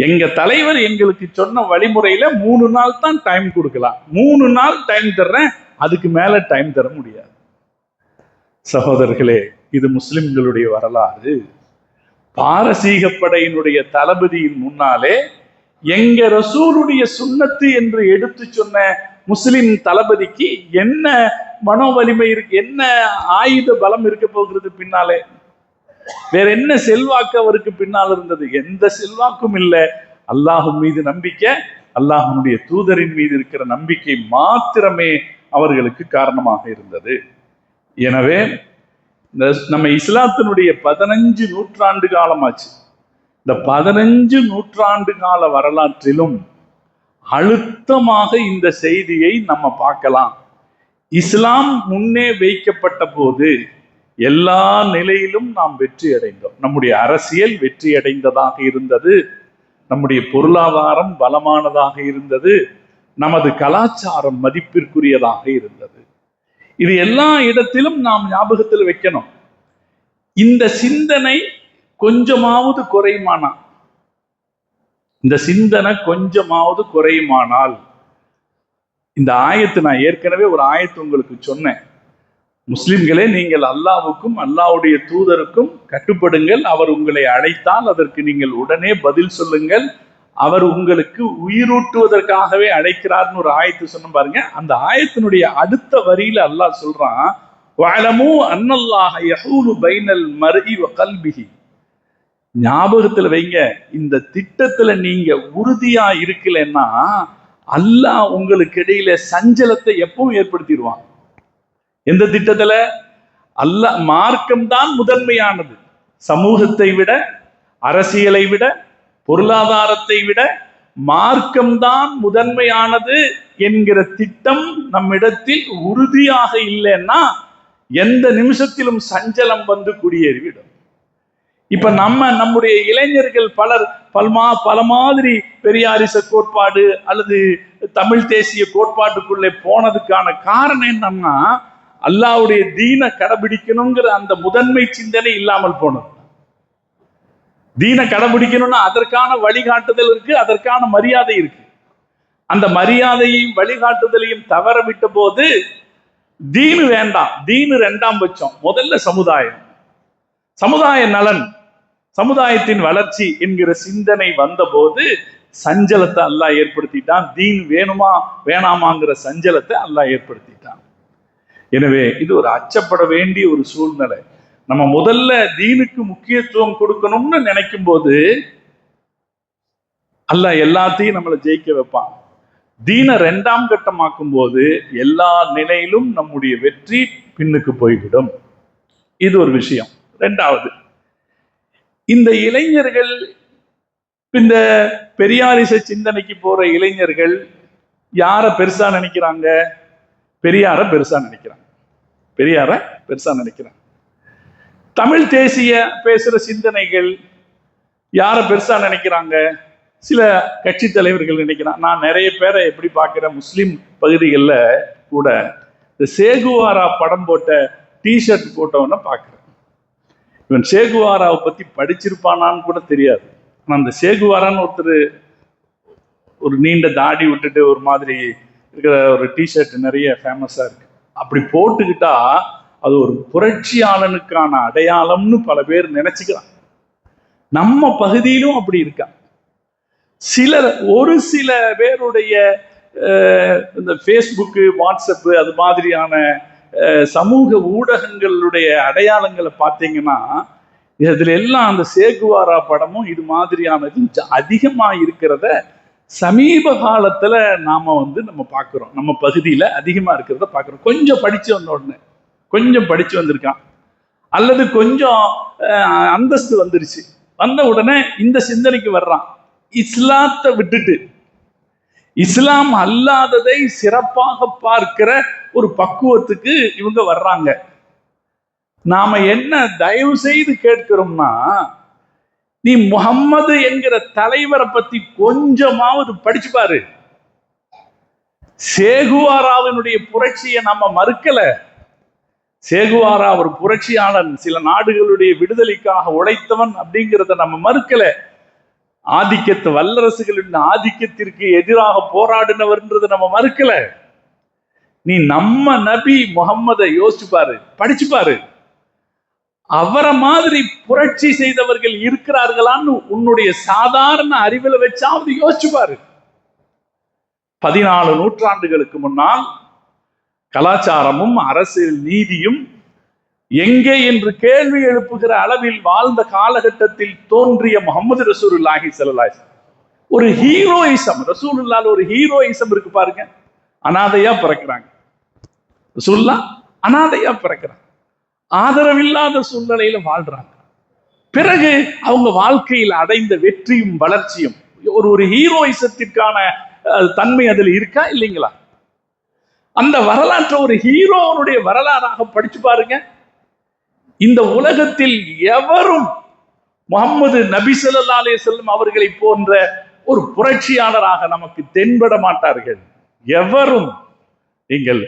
எங்க தலைவர் எங்களுக்கு சொன்ன வழிமுறையில 3 நாள் தான் டைம் கொடுக்கலாம். 3 நாள் டைம் தர்றேன், அதுக்கு மேல டைம் தர முடியாது. சகோதரர்களே, இது முஸ்லிம்களுடைய வரலாறு. பாரசீக படையினுடைய தளபதியின் முன்னாலே எங்க ரசூலுடைய சுன்னத்து என்று எடுத்து சொன்ன முஸ்லிம் தளபதிக்கு என்ன மனோ வலிமை இருக்கு, என்ன ஆயுத பலம் இருக்க போகிறது பின்னாலே? வேற என்ன செல்வாக்கு அவருக்கு பின்னால் இருந்தது? எந்த செல்வாக்கும் இல்லை. அல்லாஹ் மீது நம்பிக்கை, அல்லாஹ்வுடைய தூதரின் மீது இருக்கிற நம்பிக்கை மாத்திரமே அவர்களுக்கு காரணமாக இருந்தது. எனவே நம்ம இஸ்லாத்தினுடைய 15 நூற்றாண்டு காலமாச்சு. இந்த 15 நூற்றாண்டு கால வரலாற்றிலும் அழுத்தமாக இந்த செய்தியை நம்ம பார்க்கலாம். இஸ்லாம் முன்னே வைக்கப்பட்ட போது எல்லா நிலையிலும் நாம் வெற்றி அடைந்தோம். நம்முடைய அரசியல் வெற்றி அடைந்ததாக இருந்தது, நம்முடைய பொருளாதாரம் பலமானதாக இருந்தது, நமது கலாச்சாரம் மதிப்பிற்குரியதாக இருந்தது. இது எல்லா இடத்திலும் நாம் ஞாபகத்தில் வைக்கணும். இந்த சிந்தனை கொஞ்சமாவது குறையுமானா, இந்த சிந்தனை கொஞ்சமாவது குறையுமானால், இந்த ஆயத்து நான் ஏற்கனவே ஒரு ஆயத்து உங்களுக்கு சொன்னேன். முஸ்லிம்களே, நீங்கள் அல்லாஹ்வுக்கும் அல்லாஹ்வுடைய தூதருக்கும் கட்டுப்படுங்கள். அவர் உங்களை அழைத்தால் அதற்கு நீங்கள் உடனே பதில் சொல்லுங்கள். அவர் உங்களுக்கு உயிரூட்டுவதற்காகவே அழைக்கிறார்னு ஒரு ஆயத்து சொன்ன பாருங்க. அந்த ஆயத்தினுடைய அடுத்த வரியில அல்லாஹ் சொல்றான், வஅலமு அன்னல்லாஹ யஹூலு பைனல் மர்இ வ கல்பிஹி. ஞாபகத்துல வைங்க, இந்த திட்டத்துல நீங்க உறுதியா இருக்கலன்னா அல்லாஹ் உங்களுக்கு இடையில சஞ்சலத்தை எப்பவும் ஏற்படுத்திடுவான். எந்த திட்டத்துல? அல்லாஹ் மார்க்கம் தான் முதன்மையானது. சமூகத்தை விட, அரசியலை விட, பொருளாதாரத்தை விட மார்க்கம்தான் முதன்மையானது என்கிற திட்டம் நம்மிடத்தில் உறுதியாக இல்லைன்னா எந்த நிமிஷத்திலும் சஞ்சலம் வந்து குடியேறிவிடும். இப்ப நம்முடைய இளைஞர்கள் பலர் பல மாதிரி பெரியாரிச கோட்பாடு அல்லது தமிழ் தேசிய கோட்பாட்டுக்குள்ளே போனதுக்கான காரணம் என்னன்னா, அல்லாஹ்வுடைய தீனை கடைபிடிக்கணுங்கிற அந்த முதன்மை சிந்தனை இல்லாமல் போனது. தீனை கடைபிடிக்கணும்னா அதற்கான வழிகாட்டுதல் இருக்கு, அதற்கான மரியாதை இருக்கு. அந்த மரியாதையையும் வழிகாட்டுதலையும் தவற விட்ட போது தீனு வேண்டாம், தீனு 2ஆம் பட்சம். முதல்ல சமுதாய நலன், சமுதாயத்தின் வளர்ச்சி என்கிற சிந்தனை வந்த போது சஞ்சலத்தை அல்லாஹ் ஏற்படுத்திட்டான். தீன் வேணுமா வேணாமாங்கிற சஞ்சலத்தை அல்லாஹ் ஏற்படுத்திட்டான். எனவே இது ஒரு அச்சப்பட வேண்டிய ஒரு சூழ்நிலை. நம்ம முதல்ல தீனுக்கு முக்கியத்துவம் கொடுக்கணும்னு நினைக்கும் போது அல்லாஹ் எல்லாத்தையும் நம்மளை ஜெயிக்க வைப்பான். தீனை 2ஆம் கட்டமாக்கும் போது எல்லா நிலையிலும் நம்முடைய வெற்றி பின்னுக்கு போய்விடும். இது ஒரு விஷயம். 2வது, இந்த இளைஞர்கள், இந்த பெரியாரிச சிந்தனைக்கு போற இளைஞர்கள் யார பெருசா நினைக்கிறாங்க? பெரியார பெருசா நினைக்கிறாங்க. தமிழ் தேசிய பேசுற சிந்தனைகள் யார பெருசா நினைக்கிறாங்க? சில கட்சி தலைவர்கள் நினைக்கிறான். நான் நிறைய பேரை எப்படி பார்க்கிறேன், முஸ்லிம் பகுதிகளில் கூட இந்த சேகுவாரா படம் போட்ட டிஷர்ட் போட்டவன பார்க்கிறேன். இவன் சேகுவாராவை பத்தி படிச்சிருப்பானான்னு கூட தெரியாது. ஆனா அந்த சேகுவாரான்னு ஒருத்தர் ஒரு நீண்ட தாடி விட்டுட்டு ஒரு மாதிரி இருக்கிற ஒரு டிஷர்ட் நிறைய ஃபேமஸா இருக்கு. அப்படி போட்டுக்கிட்டா அது ஒரு புரட்சியாளனுக்கான அடையாளம்னு பல பேர் நினைச்சுக்கிறான். நம்ம பகுதியிலும் அப்படி இருக்கா. ஒரு சில பேருடைய இந்த ஃபேஸ்புக்கு, வாட்ஸ்அப்பு அது மாதிரியான சமூக ஊடகங்களுடைய அடையாளங்களை பார்த்தீங்கன்னா இதுல எல்லாம் அந்த சேகுவாரா படமும் இது மாதிரியானது அதிகமா இருக்கிறத சமீப காலத்துல நாம நம்ம பார்க்கிறோம். நம்ம பகுதியில அதிகமா இருக்கிறத பார்க்கிறோம். கொஞ்சம் படிச்சு வந்த உடனே, கொஞ்சம் படிச்சு வந்திருக்கான் அல்லது கொஞ்சம் அந்தஸ்து வந்துருச்சு, வந்த உடனே இந்த சிந்தனைக்கு வர்றான். இஸ்லாத்தை விட்டுட்டு இஸ்லாம் அல்லாததை சிறப்பாக பார்க்கிற ஒரு பக்குவத்துக்கு இவங்க வர்றாங்க. நாம என்ன தயவு செய்து கேட்கிறோம்னா, நீ முஹம்மது என்கிற தலைவரை பத்தி கொஞ்சமாவது படிச்சு பாரு. சேகுவாராவினுடைய புரட்சியை நம்ம மறுக்கல. சேகுவாரா ஒரு புரட்சியாளன், சில நாடுகளுடைய விடுதலைக்காக உழைத்தவன் அப்படிங்கிறத நம்ம மறுக்கல. வல்லரசுகளின் ஆதிக்கத்திற்கு எதிராக போராடினவர்ன்றதை நம்ம மறுக்கல. நீ நம்ம நபி முகம்மதை யோசிச்சு பாரு, படிச்சு பாரு. அவரை மாதிரி புரட்சி செய்தவர்கள் இருக்கிறார்களான்னு உன்னுடைய சாதாரண அறிவுல வச்சாவது யோசிச்சு பாரு. 14 நூற்றாண்டுகளுக்கு முன்னால் கலாச்சாரமும் அரசியல் நீதியும் எங்கே என்று கேள்வி எழுப்புகிற அளவில் வாழ்ந்த காலகட்டத்தில் தோன்றிய முஹம்மது ரசூலுல்லாஹி ஸல்லல்லாஹு அலைஹி வஸல்லம் ஒரு ஹீரோயிசம், ரசூலுல்லாஹ் ஒரு ஹீரோயிசம் இருக்கு பாருங்க. அனாதையா பிறக்கிறாங்க, ரசூலுல்லாஹ் அனாதையா பிறக்கிறாங்க, ஆதரவில்லாத சூழ்நிலையில வாழ்றாங்க. பிறகு அவங்க வாழ்க்கையில் அடைந்த வெற்றியும் வளர்ச்சியும் ஒரு ஹீரோயிசத்திற்கான தன்மை அதில் இருக்கா இல்லைங்களா? அந்த வரலாற்றை ஒரு ஹீரோனுடைய வரலாறாக படிச்சு பாருங்க. இந்த உலகத்தில் எவரும் முஹம்மது நபி ஸல்லல்லாஹு அலைஹி வஸல்லம் அவர்களை போன்ற ஒரு புரட்சியாளராக நமக்கு தென்பட மாட்டார்கள். எவரும். நீங்கள்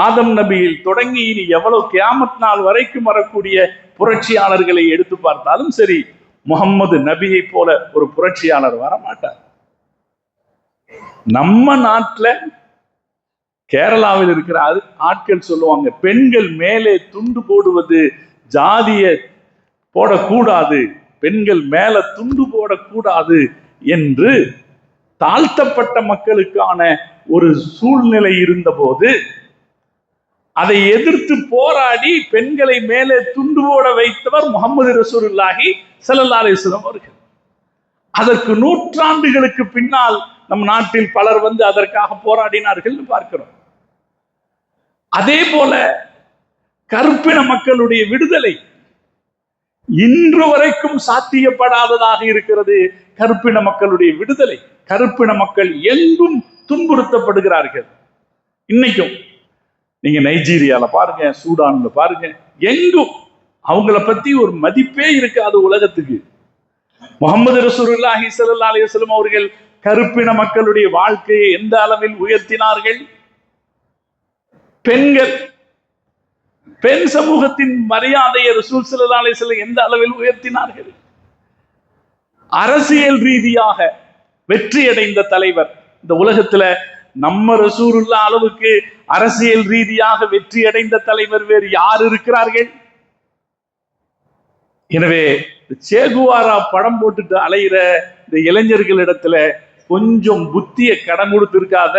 ஆதம் நபியில் தொடங்கி இனி எவ்வளவு கியாமத் நாள் வரைக்கும் வரக்கூடிய புரட்சியாளர்களை எடுத்து பார்த்தாலும் சரி, முஹம்மது நபியை போல ஒரு புரட்சியாளர் வரமாட்டார். நம்ம நாட்டில் கேரளாவில் இருக்கிற ஆட்கள் சொல்லுவாங்க, பெண்கள் மேலே துண்டு போடுவது ஜாதிய போடக்கூடாது, பெண்கள் மேல துண்டு போடக்கூடாது என்று தாழ்த்தப்பட்ட மக்களுக்கான ஒரு சூழ்நிலை இருந்த போது அதை எதிர்த்து போராடி பெண்களை மேலே துண்டு போட வைத்தவர் முஹம்மது ரசூலுல்லாஹி ஸல்லல்லாஹு அலைஹி வஸல்லம் அவர்கள். அதற்கு நூற்றாண்டுகளுக்கு பின்னால் நம் நாட்டில் பலர் வந்து அதற்காக போராடினார்கள் பார்க்கிறோம். அதே போல கருப்பின மக்களுடைய விடுதலை இன்று வரைக்கும் சாத்தியப்படாததாக இருக்கிறது. கருப்பின மக்களுடைய விடுதலை, கருப்பின மக்கள் எங்கும் துன்புறுத்தப்படுகிறார்கள். இன்னைக்கும் நீங்க நைஜீரியால பாருங்க, சூடான்ல பாருங்க, எங்கும் அவங்கள பத்தி ஒரு மதிப்பே இருக்காது உலகத்துக்கு. முஹம்மது ரசூலுல்லாஹி ஸல்லல்லாஹு அலைஹி வஸல்லம் அவர்கள் கருப்பின மக்களுடைய வாழ்க்கையை எந்த அளவில் உயர்த்தினார்கள்? பெண் சமூகத்தின் மரியாதையை ரசூல் ஸல்லல்லாஹு அலைஹி வஸல்லம் எந்த அளவில் உயர்த்தினார்கள்? அரசியல் ரீதியாக வெற்றி அடைந்த தலைவர் இந்த உலகத்துல நம்ம ரசூலுல்லாஹ் அளவுக்கு அரசியல் ரீதியாக வெற்றி அடைந்த தலைவர் வேறு யார் இருக்கிறார்கள்? எனவே சேகுவாரா படம் போட்டுட்டு அலைகிற இந்த இளைஞர்களிடத்துல கொஞ்சம் புத்திய கடன் கொடுத்து இருக்காத,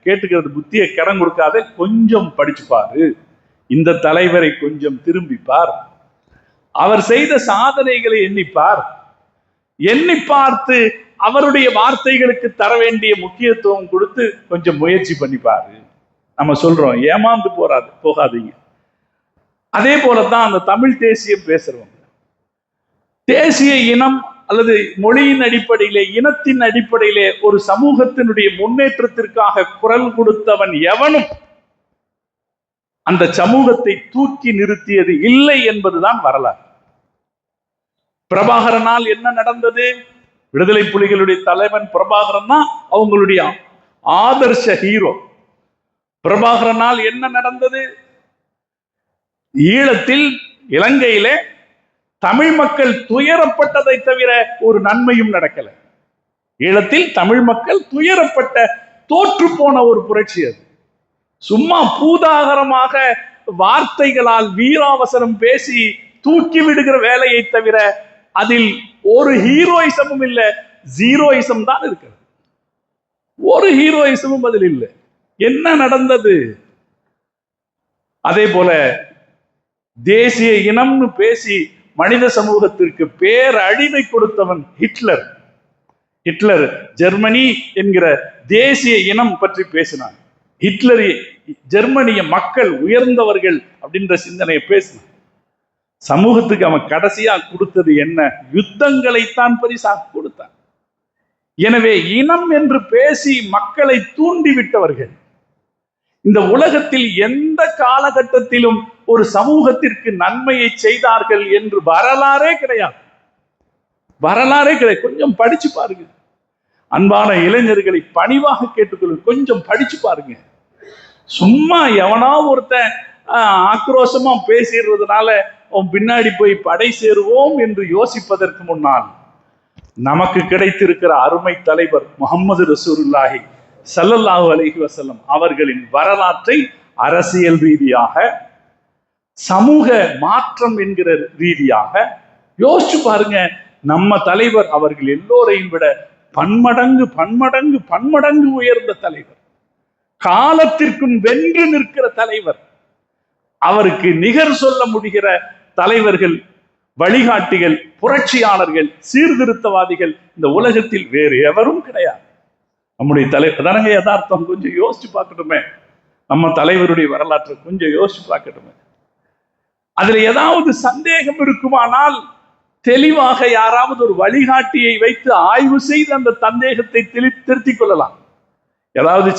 கேட்டுக்கிறது, புத்திய கடன் கொடுக்காத, கொஞ்சம் படிச்சு பாரு, இந்த தலைவரை கொஞ்சம் திரும்பிப்பார், அவர் செய்த சாதனைகளை எண்ணிப்பார், எண்ணி பார்த்து அவருடைய வார்த்தைகளுக்கு தர வேண்டிய முக்கியத்துவம் கொடுத்து கொஞ்சம் முயற்சி பண்ணிப்பாரு. நம்ம சொல்றோம், ஏமாந்து போகாதீங்க. அதே போலதான் அந்த தமிழ் தேசியம் பேசுறவங்க, தேசிய இனம் அல்லது மொழியின் அடிப்படையிலே, இனத்தின் அடிப்படையிலே ஒரு சமூகத்தினுடைய முன்னேற்றத்திற்காக குரல் கொடுத்தவன் எவனும் அந்த சமூகத்தை தூக்கி நிறுத்தியது இல்லை என்பதுதான் வரலாறு. பிரபாகரனால் என்ன நடந்தது? விடுதலை புலிகளுடைய தலைவன் பிரபாகரன் தான் அவங்களுடைய ஆதர்ஷ ஹீரோ. பிரபாகரனால் என்ன நடந்தது? ஈழத்தில், இலங்கையிலே தமிழ் மக்கள் துயரப்பட்டதை தவிர ஒரு நன்மையும் நடக்கல. ஈழத்தில் தமிழ் மக்கள் துயரப்பட்ட, தோற்று போன ஒரு புரட்சி அது. சும்மா பூதாகரமாக வார்த்தைகளால் வீராவசனம் பேசி தூக்கி விடுகிற வேலையை தவிர அதில் ஒரு ஹீரோயிசமும் இல்லை, ஜீரோயிசம் தான் இருக்கிறது. ஒரு ஹீரோயிசமும் அதில் இல்லை. என்ன நடந்தது? அதே போல தேசிய இனம்னு பேசி மனித சமூகத்திற்கு பேரழிவை கொடுத்தவன் ஹிட்லர். ஹிட்லர் ஜெர்மனி என்கிற தேசிய இனம் பற்றி பேசினான். ஹிட்லர் ஜெர்மனிய மக்கள் உயர்ந்தவர்கள் அப்படின்ற சிந்தனையை பேசினான். சமூகத்துக்கு அவன் கடைசியா கொடுத்தது என்ன? யுத்தங்களைத்தான் பரிசாக கொடுத்தான். எனவே இனம் என்று பேசி மக்களை தூண்டிவிட்டவர்கள் இந்த உலகத்தில் எந்த காலகட்டத்திலும் ஒரு சமூகத்திற்கு நன்மையை செய்தார்கள் என்று வரலாறே கிடையாது. வரலாறே கிடையாது. கொஞ்சம் படிச்சு பாருங்க. அன்பான இளைஞர்களை பணிவாக கேட்டுக்கொள்ளுங்க, கொஞ்சம் படிச்சு பாருங்க. சும்மா எவனா ஒருத்தன் ஆக்ரோஷமா பேசிடுறதுனால அவன் பின்னாடி போய் படை சேருவோம் என்று யோசிப்பதற்கு முன்னால் நமக்கு கிடைத்திருக்கிற அருமை தலைவர் முஹம்மது ரசூலுல்லாஹி ஸல்லல்லாஹு அலைஹி வஸல்லம் அவர்களின் வரலாற்றை அரசியல் ரீதியாக, சமூக மாற்றம் என்கிற ரீதியாக யோசிச்சு பாருங்க. நம்ம தலைவர் அவர்கள் எல்லோரையும் விட பன்மடங்கு பன்மடங்கு பன்மடங்கு உயர்ந்த தலைவர், காலத்திற்கும் வென்று நிற்கிற தலைவர். அவருக்கு நிகர் சொல்ல முடிகிற தலைவர்கள், வழிகாட்டிகள், புரட்சியாளர்கள், சீர்திருத்தவாதிகள் இந்த உலகத்தில் வேறு எவரும் கிடையாது. நம்முடைய தலைவர் தானங்க யதார்த்தம். கொஞ்சம் யோசிச்சு பார்க்கட்டுமே, நம்ம தலைவருடைய வரலாற்றை கொஞ்சம் யோசிச்சு பார்க்கட்டுமே. அதுல ஏதாவது சந்தேகம் இருக்குமானால் தெளிவாக யாராவது ஒரு வழிகாட்டியை வைத்து ஆய்வு செய்து அந்த சந்தேகத்தை திருத்திக் கொள்ளலாம். ஏதாவது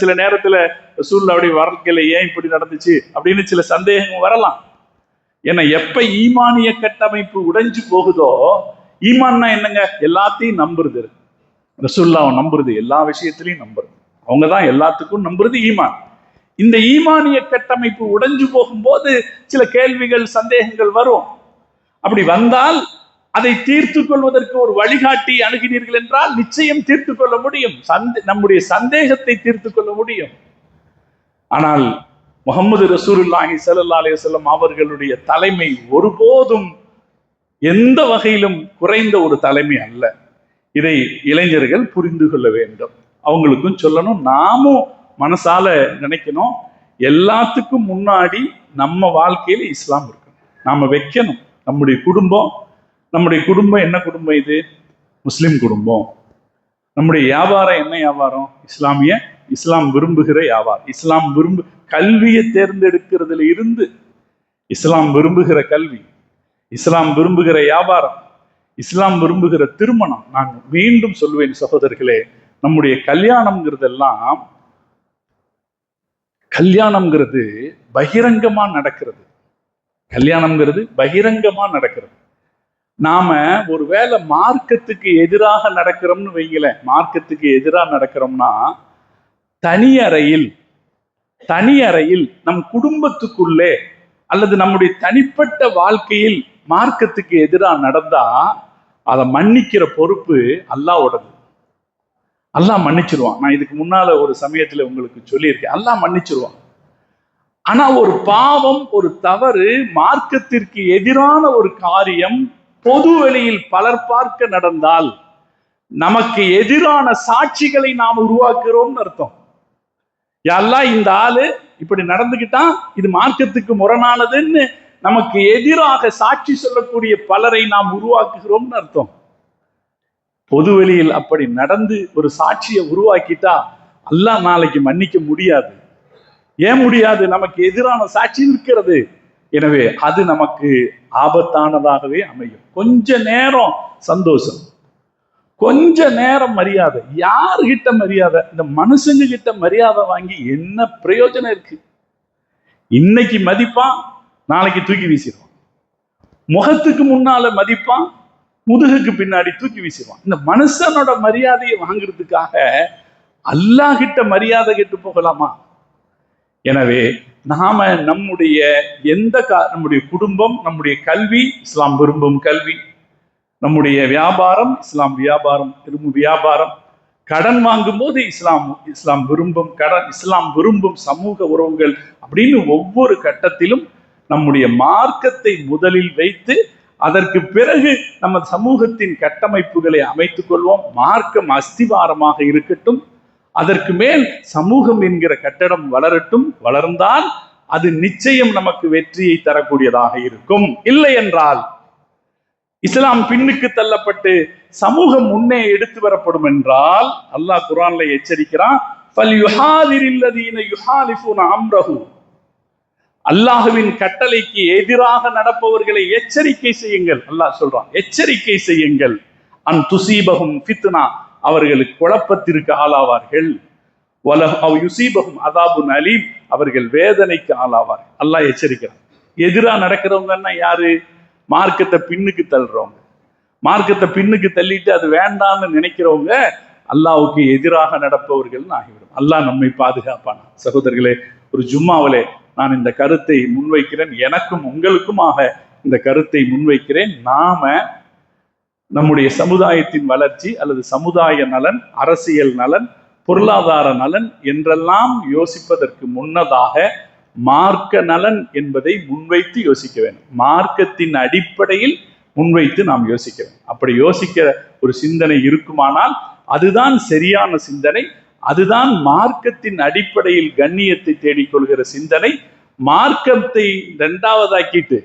சில நேரத்துல ரசூலுல்லாஹ்வுடைய வாழ்க்கையில ஏன் இப்படி நடந்துச்சு அப்படின்னு சில சந்தேகம் வரலாம். ஏன்னா எப்ப ஈமானிய கட்டமைப்பு உடைஞ்சு போகுதோ, ஈமான்னா என்னங்க? எல்லாத்தையும் நம்புறது. ரசூலுல்லாஹ் நம்புறது, எல்லா விஷயத்திலையும் நம்புறது, அவங்கதான் எல்லாத்துக்கும் நம்புறது ஈமான். இந்த ஈமானிய கட்டமைப்பு உடைஞ்சு போகும்போது சில கேள்விகள், சந்தேகங்கள் வரும். அப்படி வந்தால் அதை தீர்த்து கொள்வதற்கு ஒரு வழிகாட்டி அணுகினீர்கள் என்றால் நிச்சயம் தீர்த்து கொள்ள முடியும், நம்முடைய சந்தேகத்தை தீர்த்து கொள்ள முடியும். ஆனால் முஹம்மது ரசூலுல்லாஹி ஸல்லல்லாஹு அலைஹி வஸல்லம் அவர்களுடைய தலைமை ஒருபோதும் எந்த வகையிலும் குறைந்த ஒரு தலைமை அல்ல. இதை இளைஞர்கள் புரிந்து கொள்ள வேண்டும், அவங்களுக்கும் சொல்லணும், நாமும் மனசால நினைக்கணும். எல்லாத்துக்கும் முன்னாடி நம்ம வாழ்க்கையில இஸ்லாம் இருக்கணும், நாம வைக்கணும். நம்முடைய குடும்பம் என்ன குடும்பம்? இது முஸ்லிம் குடும்பம். நம்முடைய வியாபாரம் என்ன வியாபாரம்? இஸ்லாம் விரும்புகிற வியாபாரம். கல்வியை தேர்ந்தெடுக்கிறதுல இருந்து இஸ்லாம் விரும்புகிற கல்வி, இஸ்லாம் விரும்புகிற வியாபாரம், இஸ்லாம் விரும்புகிற திருமணம். நான் மீண்டும் சொல்வேன் சகோதரர்களே, நம்முடைய கல்யாணம்ங்கிறது பகிரங்கமா நடக்கிறது. நாம ஒருவேளை மார்க்கத்துக்கு எதிராக நடக்கிறோம்னு வைங்களேன், மார்க்கத்துக்கு எதிராக நடக்கிறோம்னா தனி அறையில் நம் குடும்பத்துக்குள்ளே அல்லது நம்முடைய தனிப்பட்ட வாழ்க்கையில் மார்க்கத்துக்கு எதிராக நடந்தா அதை மன்னிக்கிற பொறுப்பு அல்லாஹ்வோடது. அல்லாஹ் மன்னிச்சிருவான். நான் இதுக்கு முன்னால ஒரு சமயத்துல உங்களுக்கு சொல்லியிருக்கேன், அல்லாஹ் மன்னிச்சிருவான். ஆனா ஒரு பாவம், ஒரு தவறு, மார்க்கத்திற்கு எதிரான ஒரு காரியம் பொது வெளியில் பலர் பார்க்க நடந்தால் நமக்கு எதிரான சாட்சிகளை நாம் உருவாக்குறோம்னு அர்த்தம். அல்லாஹ் இந்த ஆளு இப்படி நடந்துகிட்டான், இது மார்க்கத்துக்கு முரணானதுன்னு நமக்கு எதிராக சாட்சி சொல்லக்கூடிய பலரை நாம் உருவாக்குகிறோம்னு அர்த்தம். பொது வெளியில் அப்படி நடந்து ஒரு சாட்சியை உருவாக்கிட்டா அல்லாஹ் நாளைக்கு மன்னிக்க முடியாது. ஏன் முடியாது? நமக்கு எதிரான சாட்சி இருக்கிறது. எனவே அது நமக்கு ஆபத்தானதாகவே அமையும். கொஞ்ச நேரம் சந்தோஷம், கொஞ்ச நேரம் மரியாதை. யாருகிட்ட மரியாதை? இந்த மனுஷங்க கிட்ட மரியாதை வாங்கி என்ன பிரயோஜனம் இருக்கு? இன்னைக்கு மதிப்பான், நாளைக்கு தூக்கி வீசிடுவான். முகத்துக்கு முன்னால மதிப்பான், முதுகுக்கு பின்னாடி தூக்கி வீசிடுவான். இந்த மனுஷனோட மரியாதையை வாங்குறதுக்காக அல்லாஹ் கிட்ட மரியாதை கெட்டு போகலாமா? எனவே நாம நம்முடைய நம்முடைய குடும்பம், நம்முடைய கல்வி, இஸ்லாம் விரும்பும் கல்வி, நம்முடைய வியாபாரம், இஸ்லாம் வியாபாரம், கடன் வாங்கும் போது இஸ்லாம் விரும்பும் கடன், இஸ்லாம் விரும்பும் சமூக உறவுகள் அப்படின்னு ஒவ்வொரு கட்டத்திலும் நம்முடைய மார்க்கத்தை முதலில் வைத்து அதற்கு பிறகு நம்ம சமூகத்தின் கட்டமைப்புகளை அமைத்துக் கொள்வோம். மார்க்கம் அஸ்திவாரமாக இருக்கட்டும், அதற்கு மேல் சமூகம் என்கிற கட்டடம் வளரட்டும். வளர்ந்தால் அது நிச்சயம் நமக்கு வெற்றியை தரக்கூடியதாக இருக்கும். இல்லை என்றால் இஸ்லாம் பின்னுக்கு தள்ளப்பட்டு சமூகம் முன்னே எடுத்து வரப்படும் என்றால் அல்லாஹ் குர்ஆன்ல எச்சரிக்கிறான், அல்லாஹுவின் கட்டளைக்கு எதிராக நடப்பவர்களை எச்சரிக்கை செய்யுங்கள். அல்லாஹ் சொல்றான், எச்சரிக்கை செய்யுங்கள். அன் துசீபஹும் ஃபித்னா, அவர்களுக்கு குழப்பத்திற்கு ஆளாவார்கள். அதாபுன் அலீம், அவர்கள் வேதனைக்கு ஆளாவார்கள். அல்லாஹ் எச்சரிக்கிறான். எதிராக நடக்கிறவங்கன்னா யாரு? மார்க்கத்தை பின்னுக்கு தள்ளுறவங்க, மார்க்கத்தை பின்னுக்கு தள்ளிட்டு அது வேண்டாம்னு நினைக்கிறவங்க அல்லாஹ்வுக்கு எதிராக நடப்பவர்கள் ஆகிவிடும். அல்லாஹ் நம்மை பாதுகாப்பான. சகோதரர்களே, ஒரு ஜும்மாவிலே நான் இந்த கருத்தை முன்வைக்கிறேன், எனக்கும் உங்களுக்குமாக இந்த கருத்தை முன்வைக்கிறேன். நாம நம்முடைய சமுதாயத்தின் வளர்ச்சி அல்லது சமுதாய நலன், அரசியல் நலன், பொருளாதார நலன் என்றெல்லாம் யோசிப்பதற்கு முன்னதாக மார்க்க நலன் என்பதை முன்வைத்து யோசிக்க வேண்டும். மார்க்கத்தின் அடிப்படையில் முன்வைத்து நாம் யோசிக்க வேண்டும். அப்படி யோசிக்கிற ஒரு சிந்தனை இருக்குமானால் அதுதான் சரியான சிந்தனை, அதுதான் மார்க்கத்தின் அடிப்படையில் கண்ணியத்தை தேடிக்கொள்கிற சிந்தனை. மார்க்கத்தை இரண்டாவதாக்கிட்டு,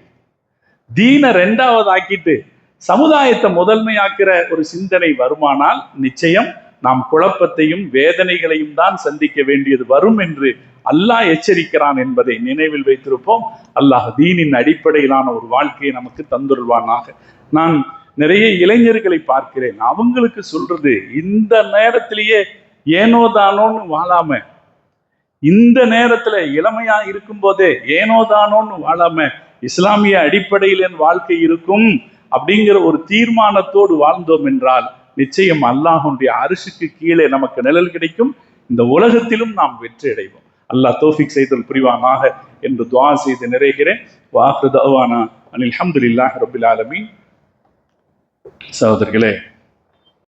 தீன இரண்டாவதாக்கிட்டு சமுதாயத்தை முதன்மையாக்கிற ஒரு சிந்தனை வருமானால் நிச்சயம் நாம் குழப்பத்தையும் வேதனைகளையும் தான் சந்திக்க வேண்டியது வரும் என்று அல்லாஹ் எச்சரிக்கிறான் என்பதை நினைவில் வைத்திருப்போம். அல்லாஹ் தீனின் அடிப்படையிலான ஒரு வாழ்க்கையை நமக்கு தந்துருவானாக. நான் நிறைய இளைஞர்களை பார்க்கிறேன், அவங்களுக்கு சொல்றது இந்த நேரத்திலேயே ஏனோதானோன்னு வாழாம, இந்த நேரத்துல இளமையா இருக்கும் போதே ஏனோதானோன்னு வாழாம இஸ்லாமிய அடிப்படையில் என் வாழ்க்கை இருக்கும் அப்படிங்கிற ஒரு தீர்மானத்தோடு வாழ்ந்தோம் என்றால் நிச்சயம் அல்லாஹ்வுடைய அரிசுக்கு கீழே நமக்கு நிழல் கிடைக்கும். இந்த உலகத்திலும் நாம் வெற்றி அடைவோம். அல்லாஹ் தௌஃபீக் செய்தல் புரிவானாக என்று துஆ செய்து நிறைகிறேன். வஆகிரு தஅவானா அனில் ஹம்துலில்லாஹி ரப்பில் ஆலமீன். சகோதரர்களே,